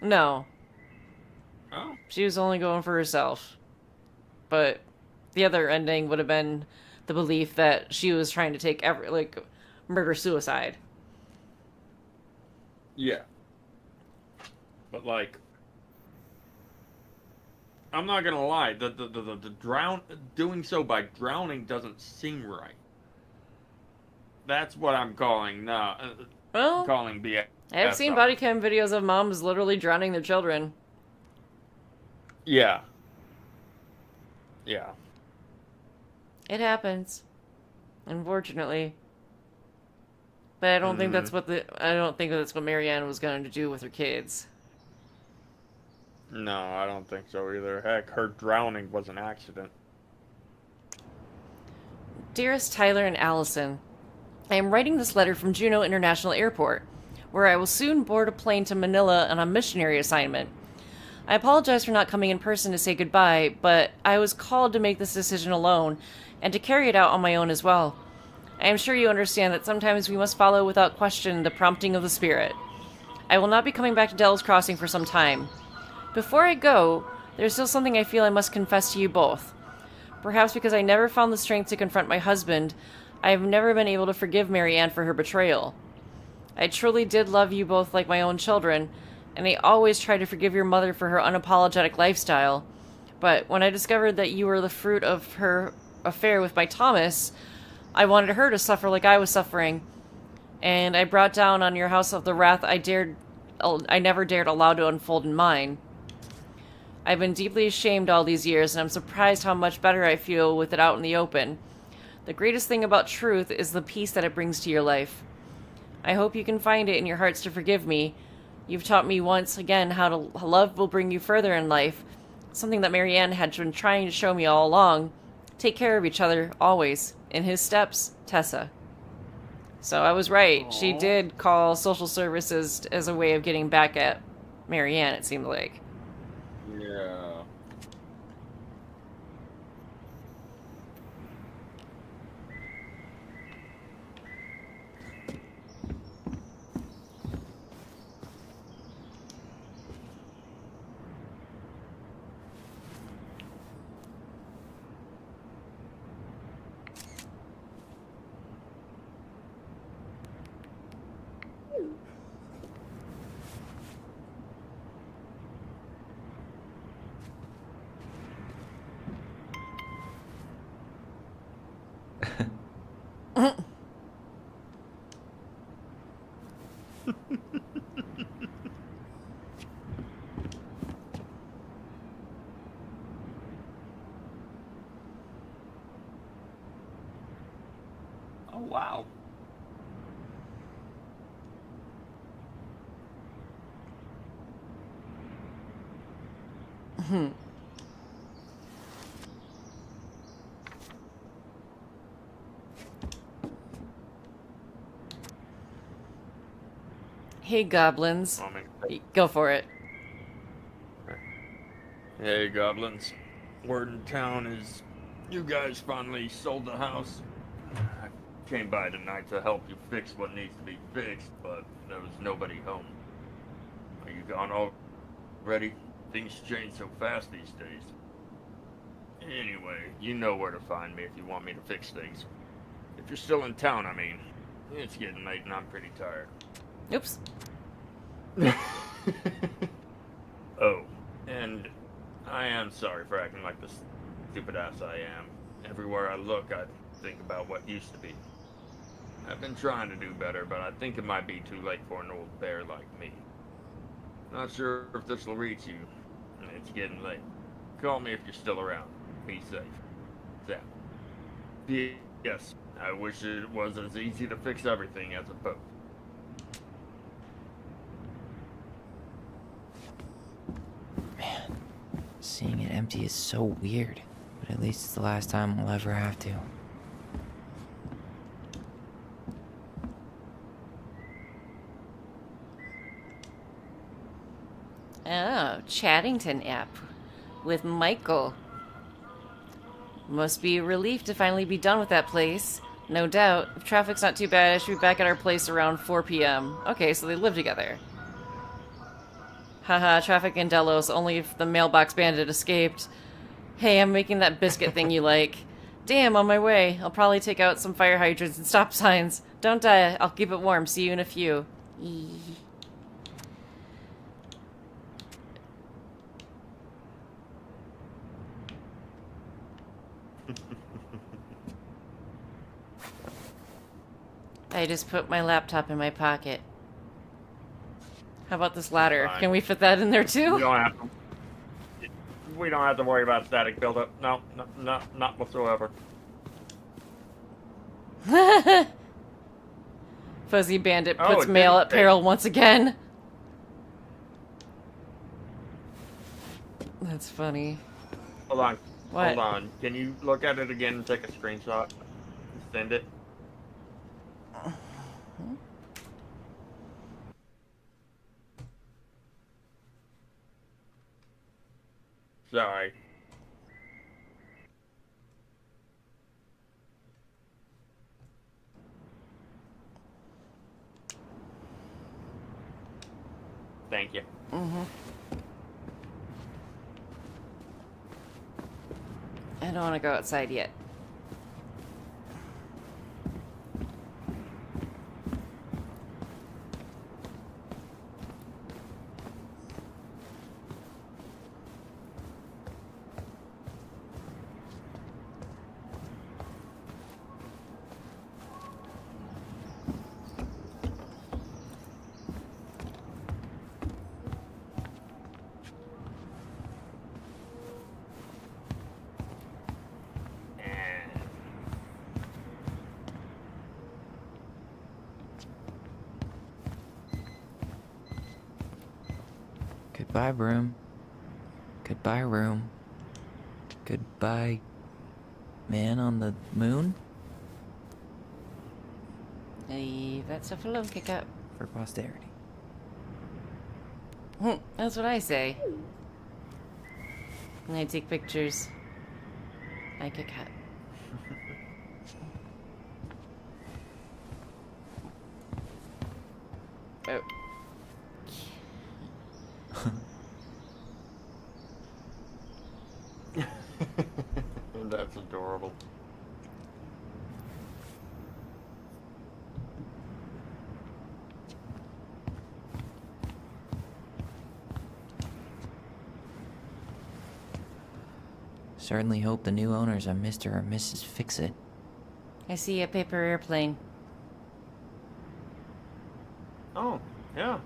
No. Oh. She was only going for herself. But the other ending would have been the belief that she was trying to take murder-suicide. Yeah. But, like, I'm not gonna lie, the doing so by drowning doesn't seem right. That's what I'm calling, Well, calling BS. I've seen body cam videos of moms literally drowning their children. Yeah. Yeah. It happens. Unfortunately. But I don't think that's what Marianne was going to do with her kids. No, I don't think so either. Heck, her drowning was an accident. Dearest Tyler and Allison, I am writing this letter from Juneau International Airport, where I will soon board a plane to Manila on a missionary assignment. I apologize for not coming in person to say goodbye, but I was called to make this decision alone, and to carry it out on my own as well. I am sure you understand that sometimes we must follow without question the prompting of the Spirit. I will not be coming back to Devil's Crossing for some time. Before I go, there's still something I feel I must confess to you both. Perhaps because I never found the strength to confront my husband, I have never been able to forgive Mary Ann for her betrayal. I truly did love you both like my own children, and I always tried to forgive your mother for her unapologetic lifestyle. But when I discovered that you were the fruit of her affair with my Thomas, I wanted her to suffer like I was suffering, and I brought down on your house of the wrath I never dared allow to unfold in mine. I've been deeply ashamed all these years, and I'm surprised how much better I feel with it out in the open. The greatest thing about truth is the peace that it brings to your life. I hope you can find it in your hearts to forgive me. You've taught me once again how love will bring you further in life, something that Mary Ann had been trying to show me all along. Take care of each other, always. In his steps, Tessa. So I was right. Aww. She did call social services as a way of getting back at Mary Ann, it seemed like. Yeah. wow. Hey, goblins. I mean, Go for it. hey, goblins. Word in town is you guys finally sold the house. I came by tonight to help you fix what needs to be fixed, but there was nobody home. Are you gone already? Things change so fast these days. Anyway, you know where to find me if you want me to fix things. If you're still in town, I mean. It's getting late and I'm pretty tired. Oops. Oh, and I am sorry for acting like the stupid ass I am. Everywhere I look, I think about what used to be. I've been trying to do better, but I think it might be too late for an old bear like me. Not sure if this will reach you. It's getting late. Call me if you're still around. Be safe. Sam. Yes, I wish it was as easy to fix everything as a boat. Man, seeing it empty is so weird. But at least it's the last time we'll ever have to. Oh, Chattington app with Michael. Must be a relief to finally be done with that place. No doubt. If traffic's not too bad, I should be back at our place around 4 p.m. Okay, so they live together. Haha, traffic in Delos, only if the mailbox bandit escaped. Hey, I'm making that biscuit thing you like. Damn, on my way. I'll probably take out some fire hydrants and stop signs. Don't die, I'll keep it warm. See you in a few. Eee. I just put my laptop in my pocket. How about this ladder? Fine. Can we fit that in there too? We don't have to worry about static buildup. No, not whatsoever. Fuzzy Bandit Oh, puts it mail didn't at say- peril once again. That's funny. Hold on. What? Hold on. Can you look at it again and take a screenshot? Send it. Sorry. Thank you. I don't want to go outside yet. Goodbye, room. Goodbye, room. Goodbye, man on the moon? Leave that stuff alone, kick up. For posterity. That's what I say. And I take pictures. I kick cut. Oh. That's adorable. Certainly hope the new owners are Mr. or Mrs. Fix-It. I see a paper airplane. Oh, yeah.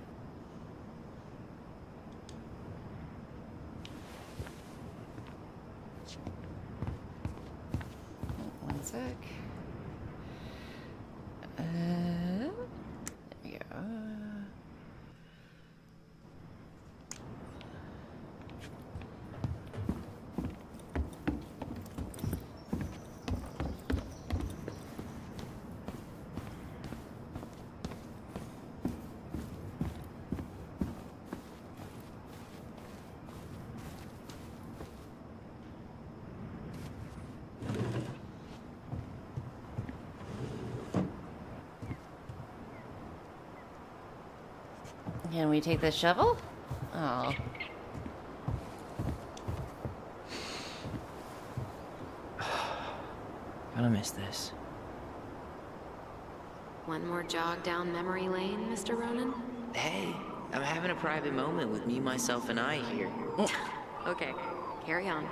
One sec. Can we take the shovel? Oh. Gonna miss this. One more jog down memory lane, Mr. Ronan? Hey, I'm having a private moment with me, myself, and I here. Okay, carry on.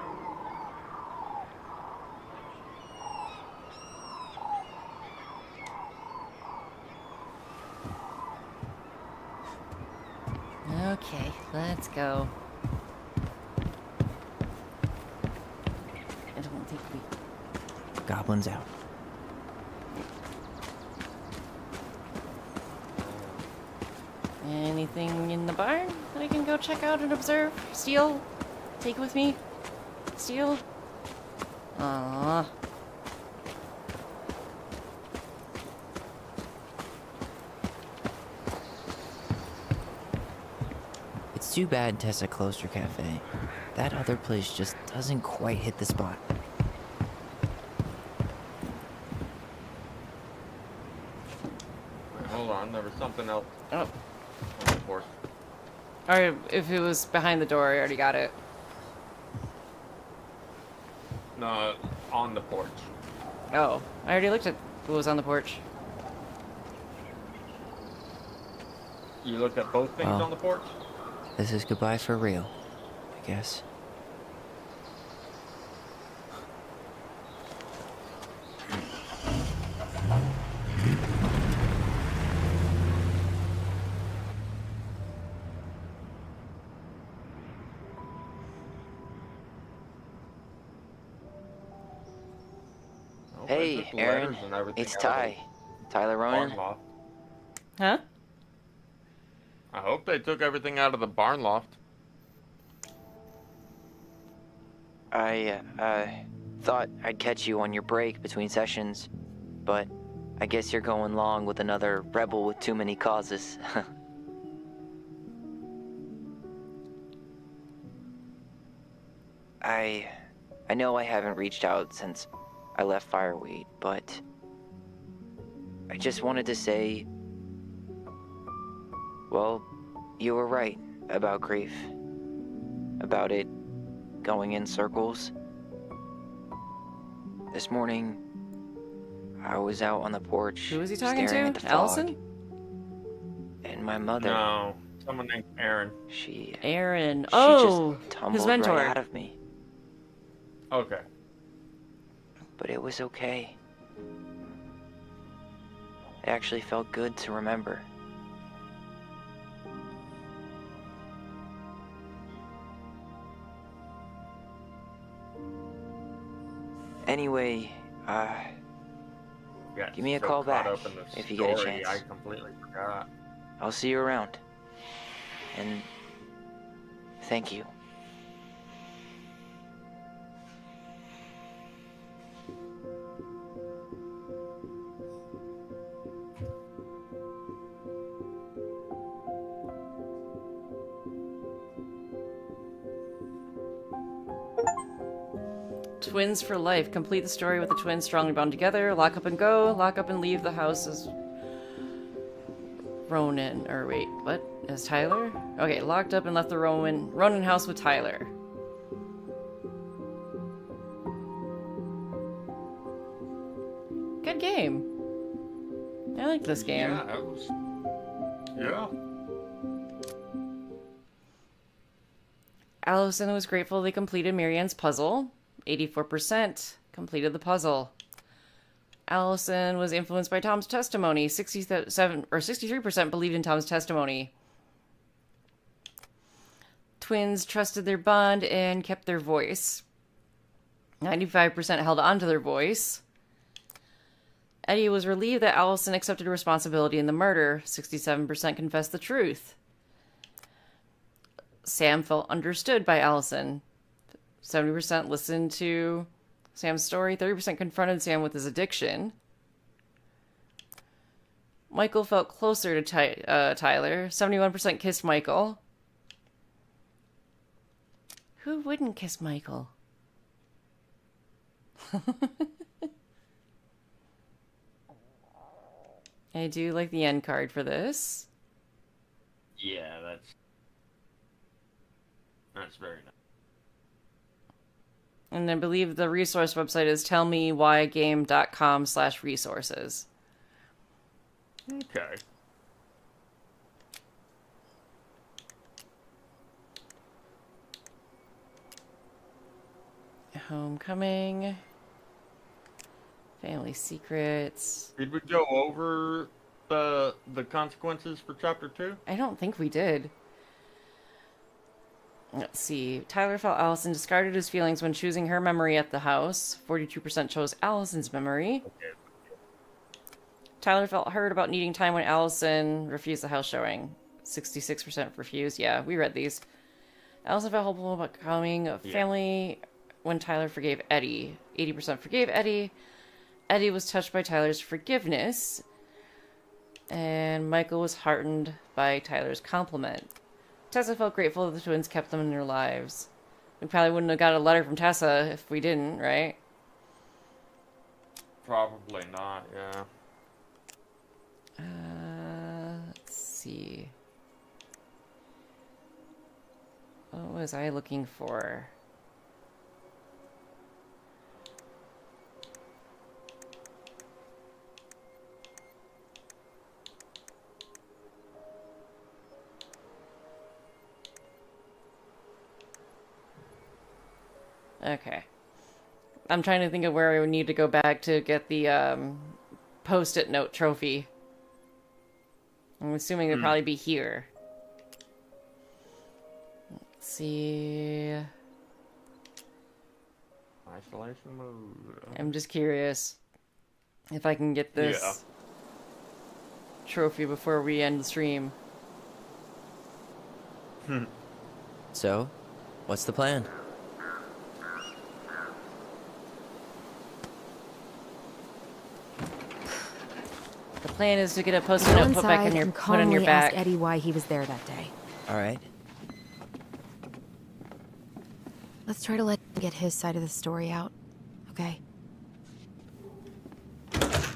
Okay, let's go. I don't think we... Goblins out. Anything in the barn that I can go check out and observe? Steal? Take with me? Steal? Aww. It's too bad Tessa closed her cafe. That other place just doesn't quite hit the spot. Wait, hold on, there was something else Oh. on the porch. Or if it was behind the door, I already got it. No, on the porch. Oh, I already looked at what was on the porch. You looked at both things Oh. on the porch? This is goodbye for real, I guess. Oh, Hey, there's just Aaron. letters and everything It's out of Ty. Tyler the Ronan. barn loft. Huh? I hope they took everything out of the barn loft. I thought I'd catch you on your break between sessions, but I guess you're going along with another rebel with too many causes. I know I haven't reached out since I left Fireweed, but I just wanted to say, well, you were right about grief. About it going in circles. This morning, I was out on the porch. Who was he talking staring to? at the Allison? fog, and my mother, No, someone named Aaron. she Aaron. she Oh, just tumbled his mentor. right out of me. Okay. But it was okay. It actually felt good to remember. Anyway, Yeah, give me a so call caught back up in the if you get a story, chance. I completely forgot. I'll see you around. And thank you. Twins for life. Complete the story with the twins strongly bound together. Lock up and go. Lock up and leave the house as Ronan. Or wait, what? As Tyler? Okay, locked up and left the Ronan house with Tyler. Good game. I like this game. Yeah, that was. Yeah. Allison was grateful they completed Marianne's puzzle. 84% completed the puzzle. Allison was influenced by Tom's testimony. 67 or 63% believed in Tom's testimony. Twins trusted their bond and kept their voice. 95% held on to their voice. Eddie was relieved that Allison accepted responsibility in the murder. 67% confessed the truth. Sam felt understood by Allison. 70% listened to Sam's story. 30% confronted Sam with his addiction. Michael felt closer to Tyler. 71% kissed Michael. Who wouldn't kiss Michael? I do like the end card for this. Yeah, that's very nice. And I believe the resource website is tellmewhygame.com/resources. Okay. Homecoming. Family secrets. Did we go over the consequences for chapter 2? I don't think we did. Let's see. Tyler felt Allison discarded his feelings when choosing her memory at the house. 42% chose Allison's memory. Okay. Tyler felt hurt about needing time when Allison refused the house showing. 66% refused. Yeah, we read these. Allison felt hopeful about becoming a family when Tyler forgave Eddie. 80% forgave Eddie. Eddie was touched by Tyler's forgiveness. And Michael was heartened by Tyler's compliment. Tessa felt grateful that the twins kept them in their lives. We probably wouldn't have got a letter from Tessa if we didn't, right? Probably not, yeah. Let's see. What was I looking for? Okay. I'm trying to think of where I would need to go back to get the post-it note trophy. I'm assuming it'd probably be here. Let's see. Isolation mode. I'm just curious if I can get this trophy before we end the stream. So, what's the plan? The plan is to get a post-it Go note put back inside on your and put on your calmly back. ask Eddie why he was there that day. All right. Let's try to let him get his side of the story out, okay?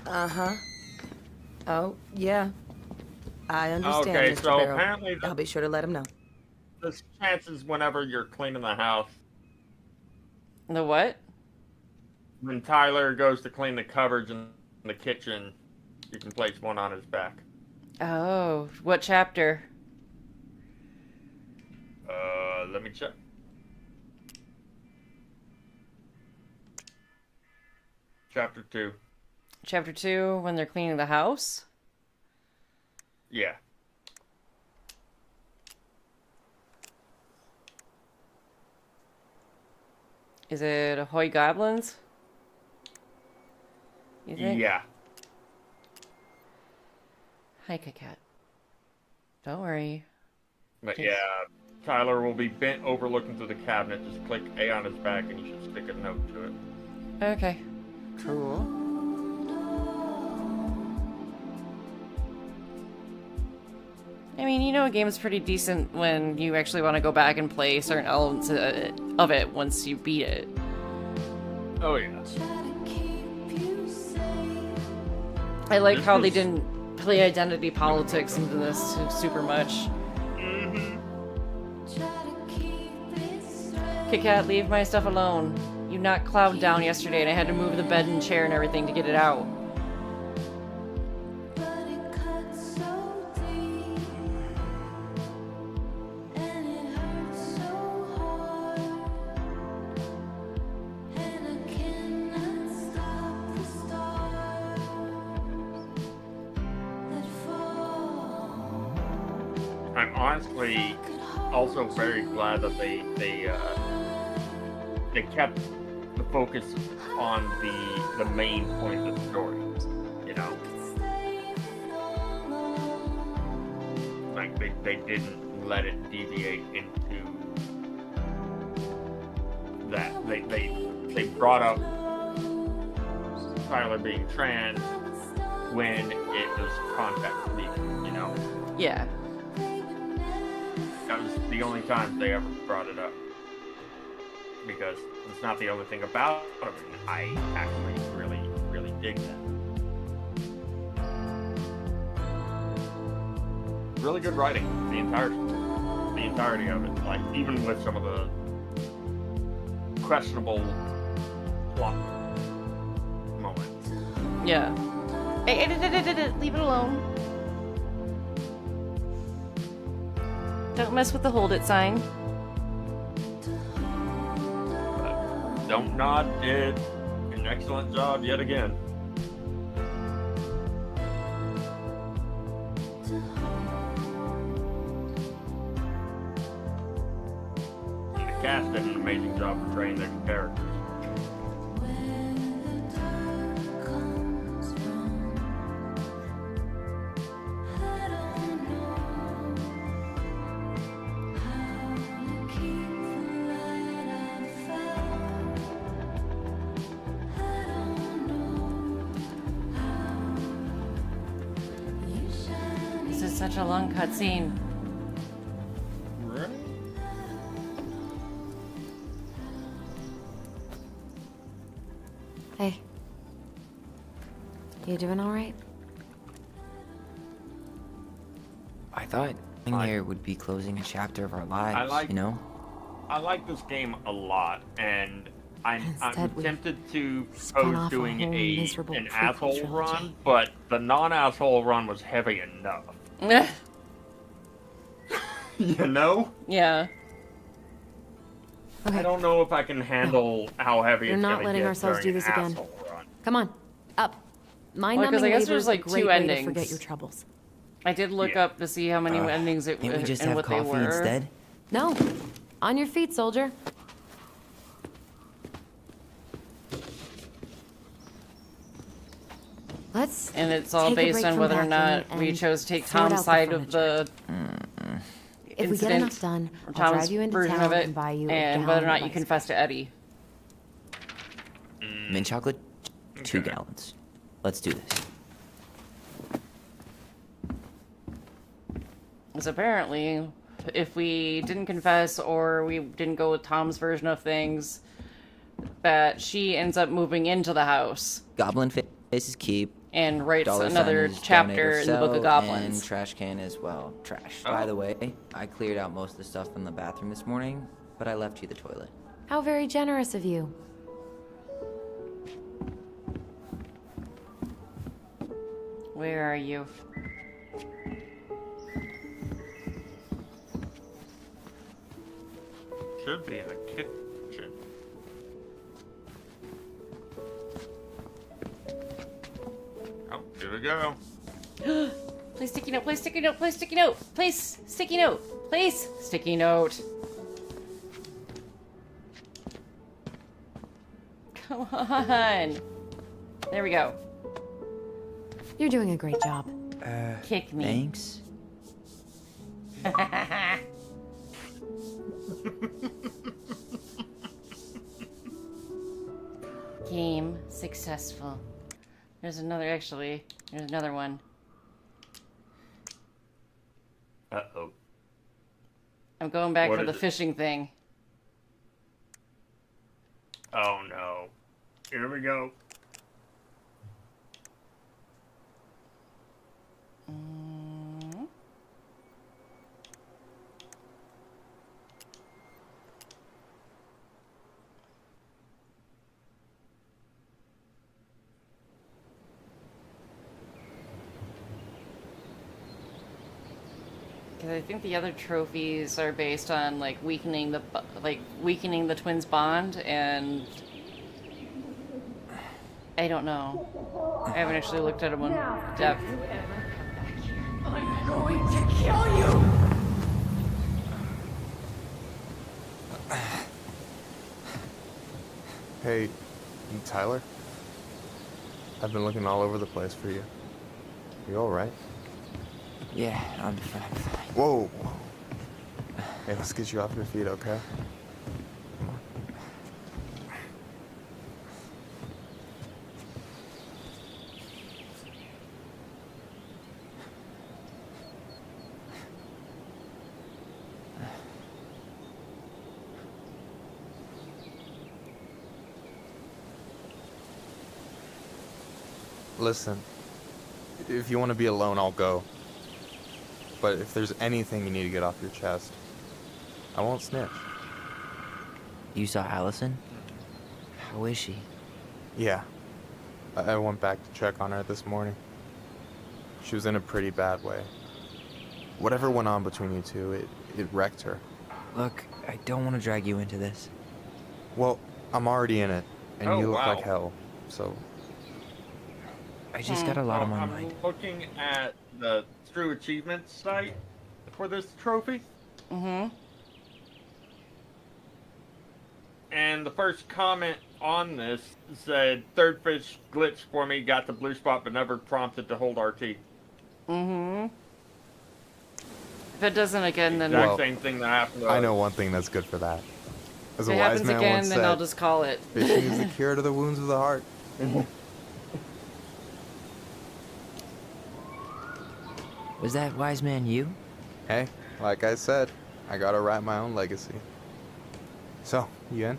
Uh-huh. Oh, yeah. I understand, Okay, Mr. so Barrow. apparently I'll be sure to let him know. there's chances whenever you're cleaning the house, The what? when Tyler goes to clean the cupboards in the kitchen, you can place one on his back. Oh, what chapter? Let me check. Chapter 2. Chapter 2, when they're cleaning the house? Yeah. Is it Ahoy Goblins? You think? Yeah. Hi, Cat. Don't worry. But yeah, Tyler will be bent over looking through the cabinet. Just click A on his back and you should stick a note to it. Okay. Cool. I mean, you know, a game is pretty decent when you actually want to go back and play certain elements of it once you beat it. Oh yeah. I like This how they was- didn't play identity politics into this super much. Kit Kat, leave my stuff alone. You knocked Cloud down yesterday and I had to move the bed and chair and everything to get it out. I'm honestly also very glad that they kept the focus on the main point of the story. You know, like they didn't let it deviate into that. They brought up Tyler being trans when it was context needed. You know. Yeah. That was the only time they ever brought it up. Because it's not the only thing about it. I actually really, really dig that. really good writing. The entirety of it. Like, even with some of the questionable plot moments. Yeah. Hey, leave it alone. Don't mess with the hold it sign. But Don't Nod did an excellent job yet again. The cast did an amazing job portraying their characters. This is such a long cutscene. Right. Hey. You doing all right? I thought being there would be closing a chapter of our lives, you know? I like this game a lot, and I'm Instead, we tempted to spun propose off a doing whole miserable an prequel asshole trilogy. run, but the non-asshole run was heavy enough. You know? Yeah. Okay. I don't know if I can handle how heavy We're it's not gonna letting get ourselves during do this an again. asshole run. Come on. Up. Mind Well, 'cause numbing I guess labor there's, is like, a great two way endings. to forget your troubles. I did look Yeah. up to see how many endings it Can't we just and have what they coffee were. instead? No. On your feet, soldier. Let's And it's all take a based break on from whether or packing not we and chose to take sort out Tom's the side of furniture. the If we get incident, enough done, or I'll drive Tom's you into version town of it, and buy you a and whether or gallon not of you ice confess to Eddie. Mint chocolate, 2 Okay. gallons. Let's do this. Because apparently, if we didn't confess or we didn't go with Tom's version of things, that she ends up moving into the house Goblin faces keep. and writes Dollar sign another is chapter donate or in the Book of sell, Goblins. And trash can as well. Trash. Oh. By the way, I cleared out most of the stuff in the bathroom this morning, but I left you the toilet. How very generous of you. Where are you? Should be in the kitchen. Oh, here we go. Please sticky note, please sticky note, please sticky note, please sticky note, please sticky note. Come on. There we go. You're doing a great job. Kick me. Thanks. Game successful. There's another one. Uh-oh. I'm going back What for is the it? fishing thing. Oh no. Here we go. Because I think the other trophies are based on like weakening the twins' bond, and I don't know. I haven't actually looked at them in depth. I'm going to kill you! Hey, Tyler? I've been looking all over the place for you. You alright? Yeah, I'm fine. Whoa! Whoa. Hey, let's get you off your feet, okay? Come on. Listen, if you want to be alone, I'll go. but if there's anything you need to get off your chest, I won't snitch. You saw Allison? How is she? Yeah. I went back to check on her this morning. She was in a pretty bad way. Whatever went on between you two, it wrecked her. Look, I don't want to drag you into this. Well, I'm already in it, and Oh, you look wow. like hell, so... I just got a lot on my I'm mind. looking at the True Achievements site for this trophy. Mm-hmm. And the first comment on this said, third fish glitched for me, got the blue spot, but never prompted to hold RT. Mm-hmm. If it doesn't again, then... Exact Well, same thing that happened to I us. know one thing that's good for that. As If a it wise happens man again, once then I'll said, just call it. fishing is the cure to the wounds of the heart. Was that wise man you? Hey, like I said, I gotta write my own legacy. So, you in?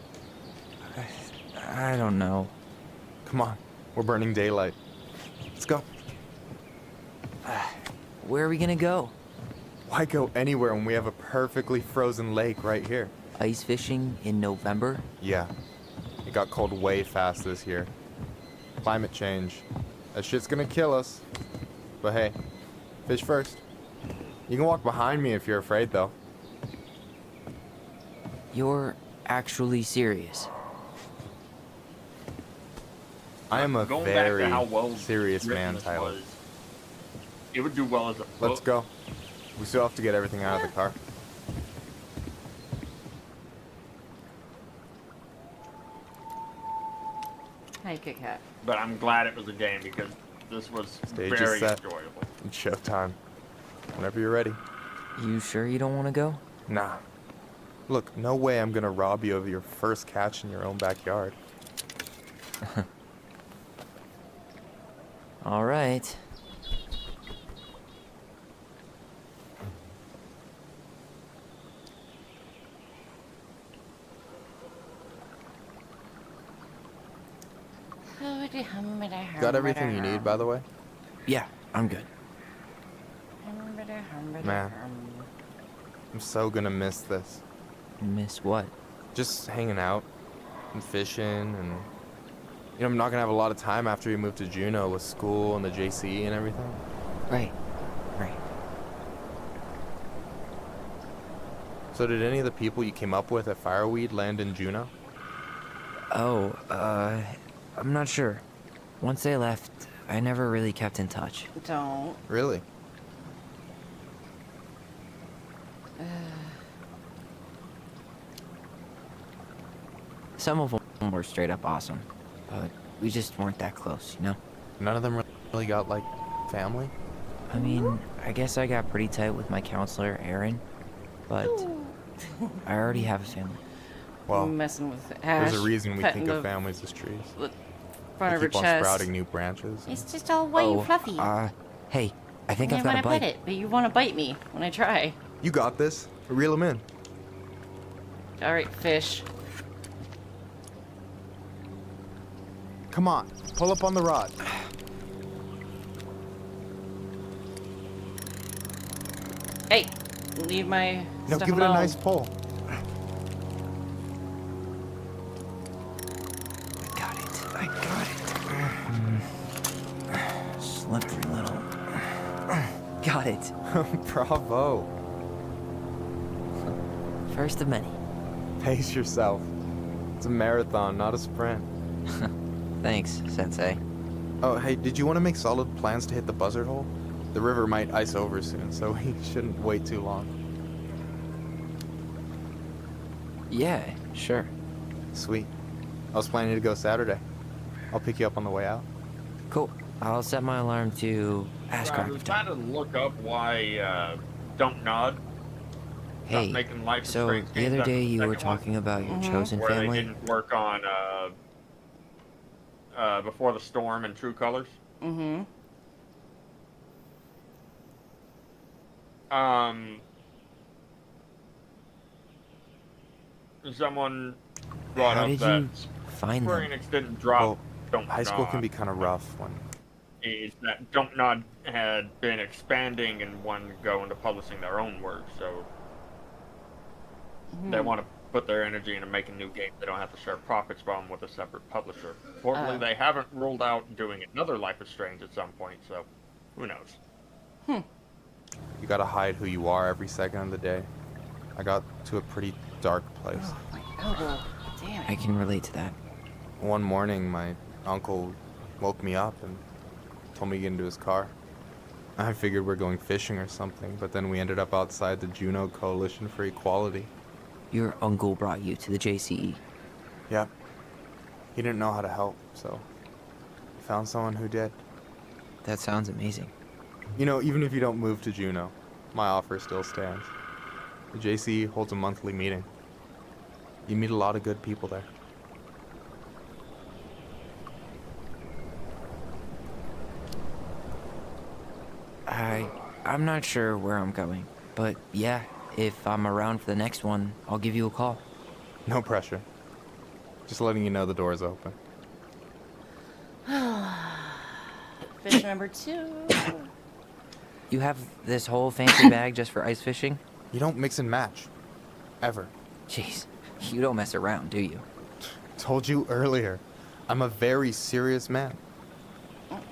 I don't know. Come on, we're burning daylight. Let's go. Where are we gonna go? Why go anywhere when we have a perfectly frozen lake right here? Ice fishing in November? Yeah, it got cold way fast this year. Climate change. That shit's gonna kill us. But hey, fish first. You can walk behind me if you're afraid, though. You're actually serious. I am a Going very back to how well serious written man, this Tyler. was, it would do well as a book. Let's go. We still have to get everything out of the car. Hi, Kit Kat. But I'm glad it was a game because this was Stage is very set. enjoyable. It's showtime. Whenever you're ready. You sure you don't want to go? Nah. Look, no way I'm gonna rob you of your first catch in your own backyard. All right. Got everything you need, by the way? Yeah, I'm good. Man, I'm so gonna miss this. Miss what? Just hanging out and fishing and... You know, I'm not gonna have a lot of time after we move to Juneau with school and the JC and everything. Right. Right. So did any of the people you came up with at Fireweed land in Juneau? Oh, I'm not sure. Once they left, I never really kept in touch. Don't. Really? Some of them were straight up awesome, but we just weren't that close, you know? None of them really got, like, family? I mean, I guess I got pretty tight with my counselor, Aaron, but I already have a family. Well, Messing with Ash. there's a reason we petting think of the families as trees. front They of her keep on chest. sprouting new branches. It's just all white and fluffy. Hey, I think I I've got a want to bite. pet it, but you want to bite me when I try. You got this. Reel them in. All right, fish. Come on, pull up on the rod. Hey, leave my No, stuff give it alone. a nice pull. Got it. I got it. Slippery little. Got it. Bravo. First of many. Pace yourself. It's a marathon, not a sprint. Thanks, Sensei. Oh, hey, did you want to make solid plans to hit the buzzard hole? The river might ice over soon, so we shouldn't wait too long. Yeah, sure. Sweet. I was planning to go Saturday. I'll pick you up on the way out. Cool. I'll set my alarm to ask I was trying to look up why Don't Nod. Hey, making Life is so Strange the games other after day the you were second one, talking about your chosen where they family. didn't work on Before the Storm and True Colors. Mm-hmm. Someone brought How up did that you find Square them? Enix didn't drop Well, Don't high school can Nod. be kind of rough when is that Jumpnod had been expanding and wanted to go into publishing their own work, so they want to put their energy into making new games. They don't have to share profits from with a separate publisher. Fortunately, they haven't ruled out doing another Life is Strange at some point, so who knows? You gotta hide who you are every second of the day. I got to a pretty dark place. Oh, my elbow. Damn I it. can relate to that. One morning, my uncle woke me up and told me to get into his car. I figured we're going fishing or something, but then we ended up outside the Juno Coalition for Equality. Your uncle brought you to the JCE. Yeah. He didn't know how to help, so he found someone who did. That sounds amazing. You know, even if you don't move to Juno, my offer still stands. The JCE holds a monthly meeting. You meet a lot of good people there. I'm not sure where I'm going, but yeah, if I'm around for the next one, I'll give you a call. No pressure. Just letting you know the door's open. Fish number 2. You have this whole fancy bag just for ice fishing? You don't mix and match. Ever. Jeez, you don't mess around, do you? Told you earlier. I'm a very serious man. Got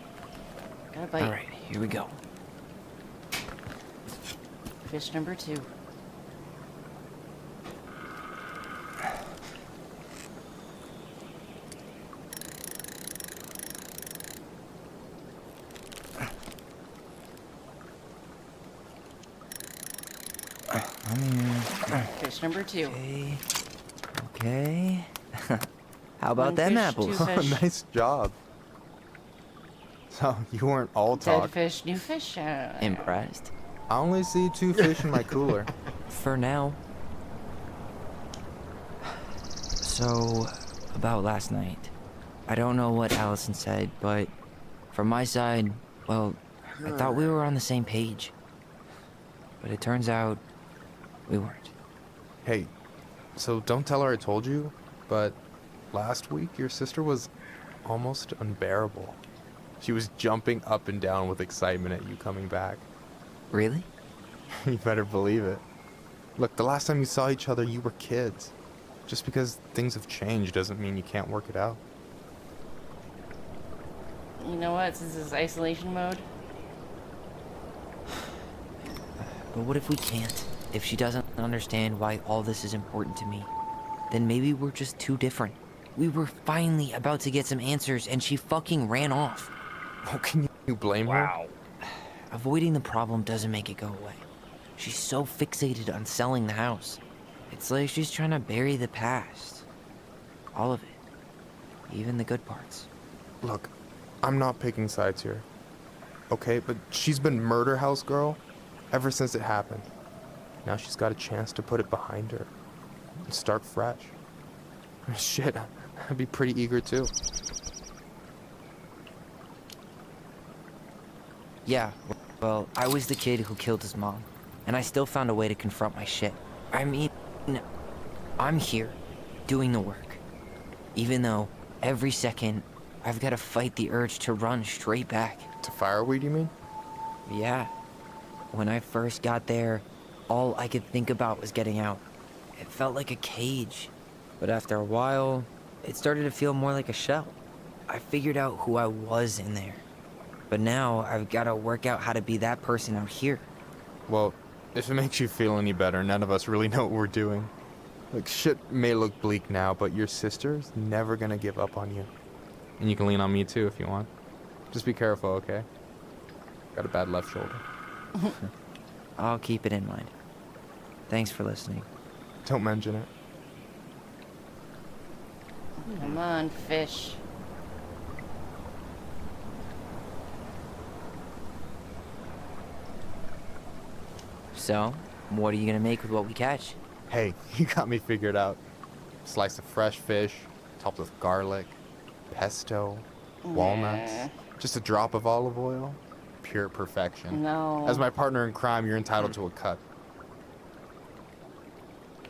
a bite. All right, here we go. Fish number 2. Fish number 2. Okay. Okay. How about One them fish, apples? 2 fish. Nice job. So, you weren't all Dead talk. fish, new fish. Impressed? I only see 2 fish in my cooler. For now. So, about last night. I don't know what Allison said, but from my side, well, I thought we were on the same page. But it turns out we weren't. Hey, so don't tell her I told you, but last week your sister was almost unbearable. She was jumping up and down with excitement at you coming back. Really? You better believe it. Look, the last time you saw each other, you were kids. Just because things have changed doesn't mean you can't work it out. You know what? Since this is isolation mode, But what if we can't? If she doesn't understand why all this is important to me, then maybe we're just too different. We were finally about to get some answers and she fucking ran off. Oh, can you blame her? Wow. Avoiding the problem doesn't make it go away. She's so fixated on selling the house. It's like she's trying to bury the past. All of it. Even the good parts. Look, I'm not picking sides here. Okay, but she's been murder house girl ever since it happened. Now she's got a chance to put it behind her and start fresh. Shit, I'd be pretty eager too. Yeah, well, I was the kid who killed his mom, and I still found a way to confront my shit. I mean, I'm here, doing the work. Even though, every second, I've got to fight the urge to run straight back. To fireweed, you mean? Yeah. When I first got there, all I could think about was getting out. It felt like a cage. But after a while, it started to feel more like a shell. I figured out who I was in there. But now, I've got to work out how to be that person out here. Well, if it makes you feel any better, none of us really know what we're doing. Like, shit may look bleak now, but your sister's never gonna give up on you. And you can lean on me too if you want. Just be careful, okay? Got a bad left shoulder. I'll keep it in mind. Thanks for listening. Don't mention it. come on, fish. So, what are you gonna make with what we catch? Hey, you got me figured out. Slice of fresh fish, topped with garlic, pesto, walnuts, Nah. just a drop of olive oil. Pure perfection. No. As my partner in crime, you're entitled to a cut.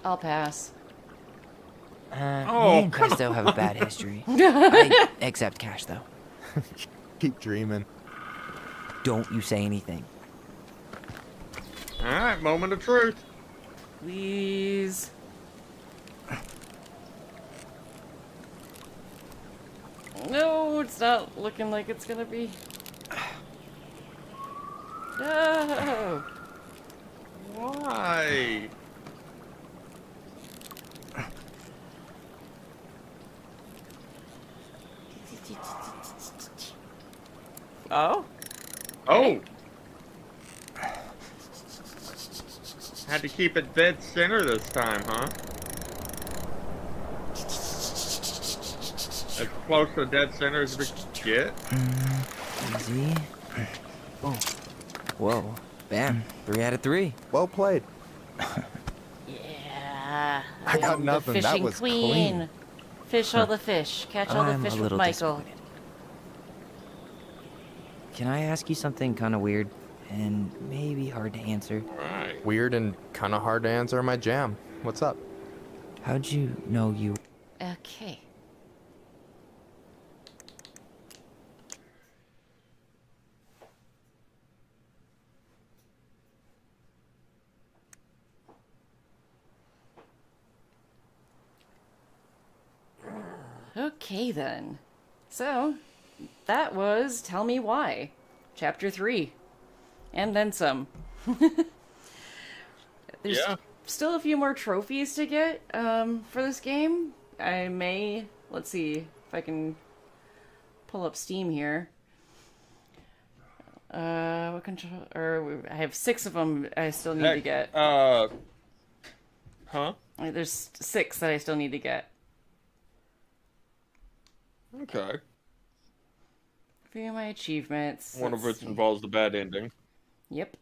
I'll pass. Me and Pesto have a bad history. I accept cash, though. Keep dreaming. don't you say anything. Alright, moment of truth. Please. No, it's not looking like it's gonna be. No. Why? Oh? Oh! Had to keep it dead center this time, huh? As close to dead center as we could get. Easy. Oh. Whoa. Bam. 3 out of 3. Well played. Yeah. I got am nothing. The That fishing was queen. clean. Fish all the fish. Catch all the I'm fish a with little Michael. disappointed. Can I ask you something kind of weird and maybe hard to answer? Right. Weird and kind of hard to answer my jam. What's up? How'd you know you... Okay. Okay then. So, that was Tell Me Why, Chapter 3. And then some. There's still a few more trophies to get for this game. I may... Let's see if I can pull up Steam here. What control... Or I have 6 of them I still need to get. Huh? There's 6 that I still need to get. Okay. View my achievements. One of Let's which see. involves the bad ending. Yep.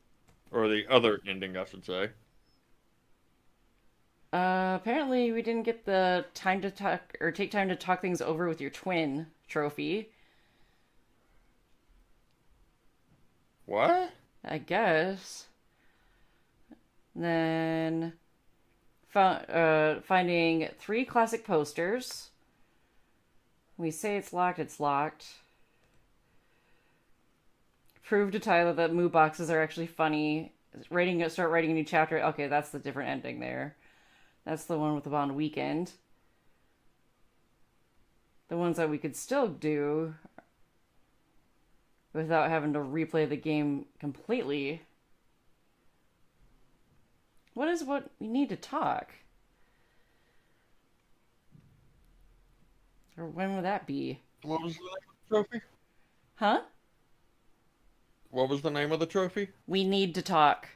Or the other ending, I should say. Apparently we didn't get the time to talk, or take time to talk things over with your twin trophy. What? I guess. Then, finding 3 classic posters. We say it's locked, it's locked. Prove to Tyler that moo boxes are actually funny. Start writing a new chapter. Okay, that's the different ending there. That's the one with the Bond weekend. The ones that we could still do without having to replay the game completely. What is what we need to talk? Or when would that be? What was the name of the trophy? Huh? What was the name of the trophy? We need to talk.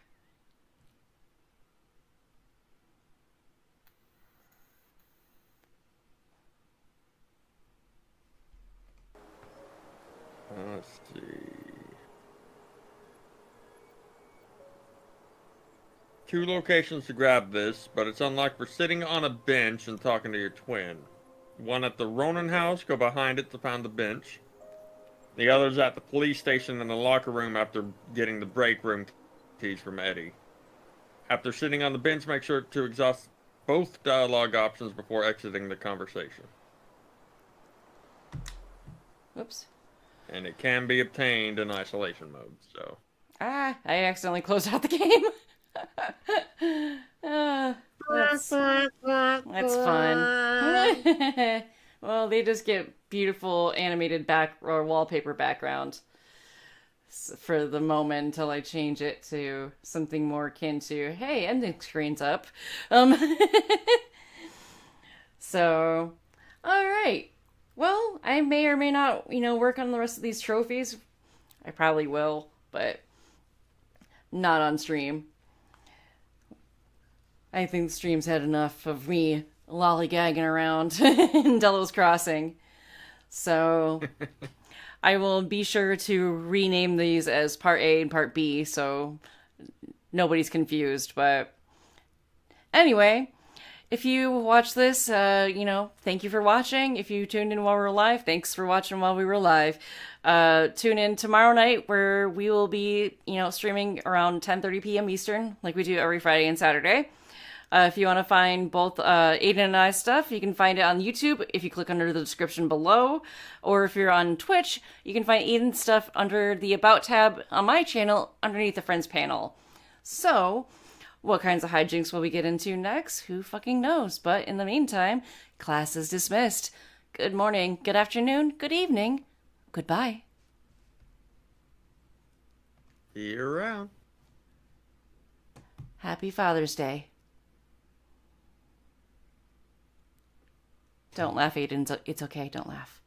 Let's see. 2 locations to grab this, but it's unlocked for sitting on a bench and talking to your twin. One at the Ronan house, go behind it to find the bench. The other's at the police station in the locker room after getting the break room keys from Eddie. After sitting on the bench, make sure to exhaust both dialogue options before exiting the conversation. Whoops. And it can be obtained in isolation mode, so... Ah, I accidentally closed out the game. That's fun. Well, they just get beautiful animated wallpaper background for the moment until I change it to something more akin to, hey, ending screen's up. So, all right. Well, I may or may not, work on the rest of these trophies. I probably will, but not on stream. I think the stream's had enough of me lollygagging around in Delos Crossing. So I will be sure to rename these as Part A and Part B so nobody's confused. But anyway, if you watch this, thank you for watching. If you tuned in while we were live, thanks for watching while we were live. Tune in tomorrow night where we will be, streaming around 10:30 p.m. Eastern like we do every Friday and Saturday. If you want to find both Aiden and I's stuff, you can find it on YouTube if you click under the description below. Or if you're on Twitch, you can find Aiden's stuff under the About tab on my channel underneath the Friends panel. So, what kinds of hijinks will we get into next? Who fucking knows? But in the meantime, class is dismissed. Good morning, good afternoon, good evening, goodbye. See you around. Happy Father's Day. Don't laugh, Aiden. It's okay. Don't laugh.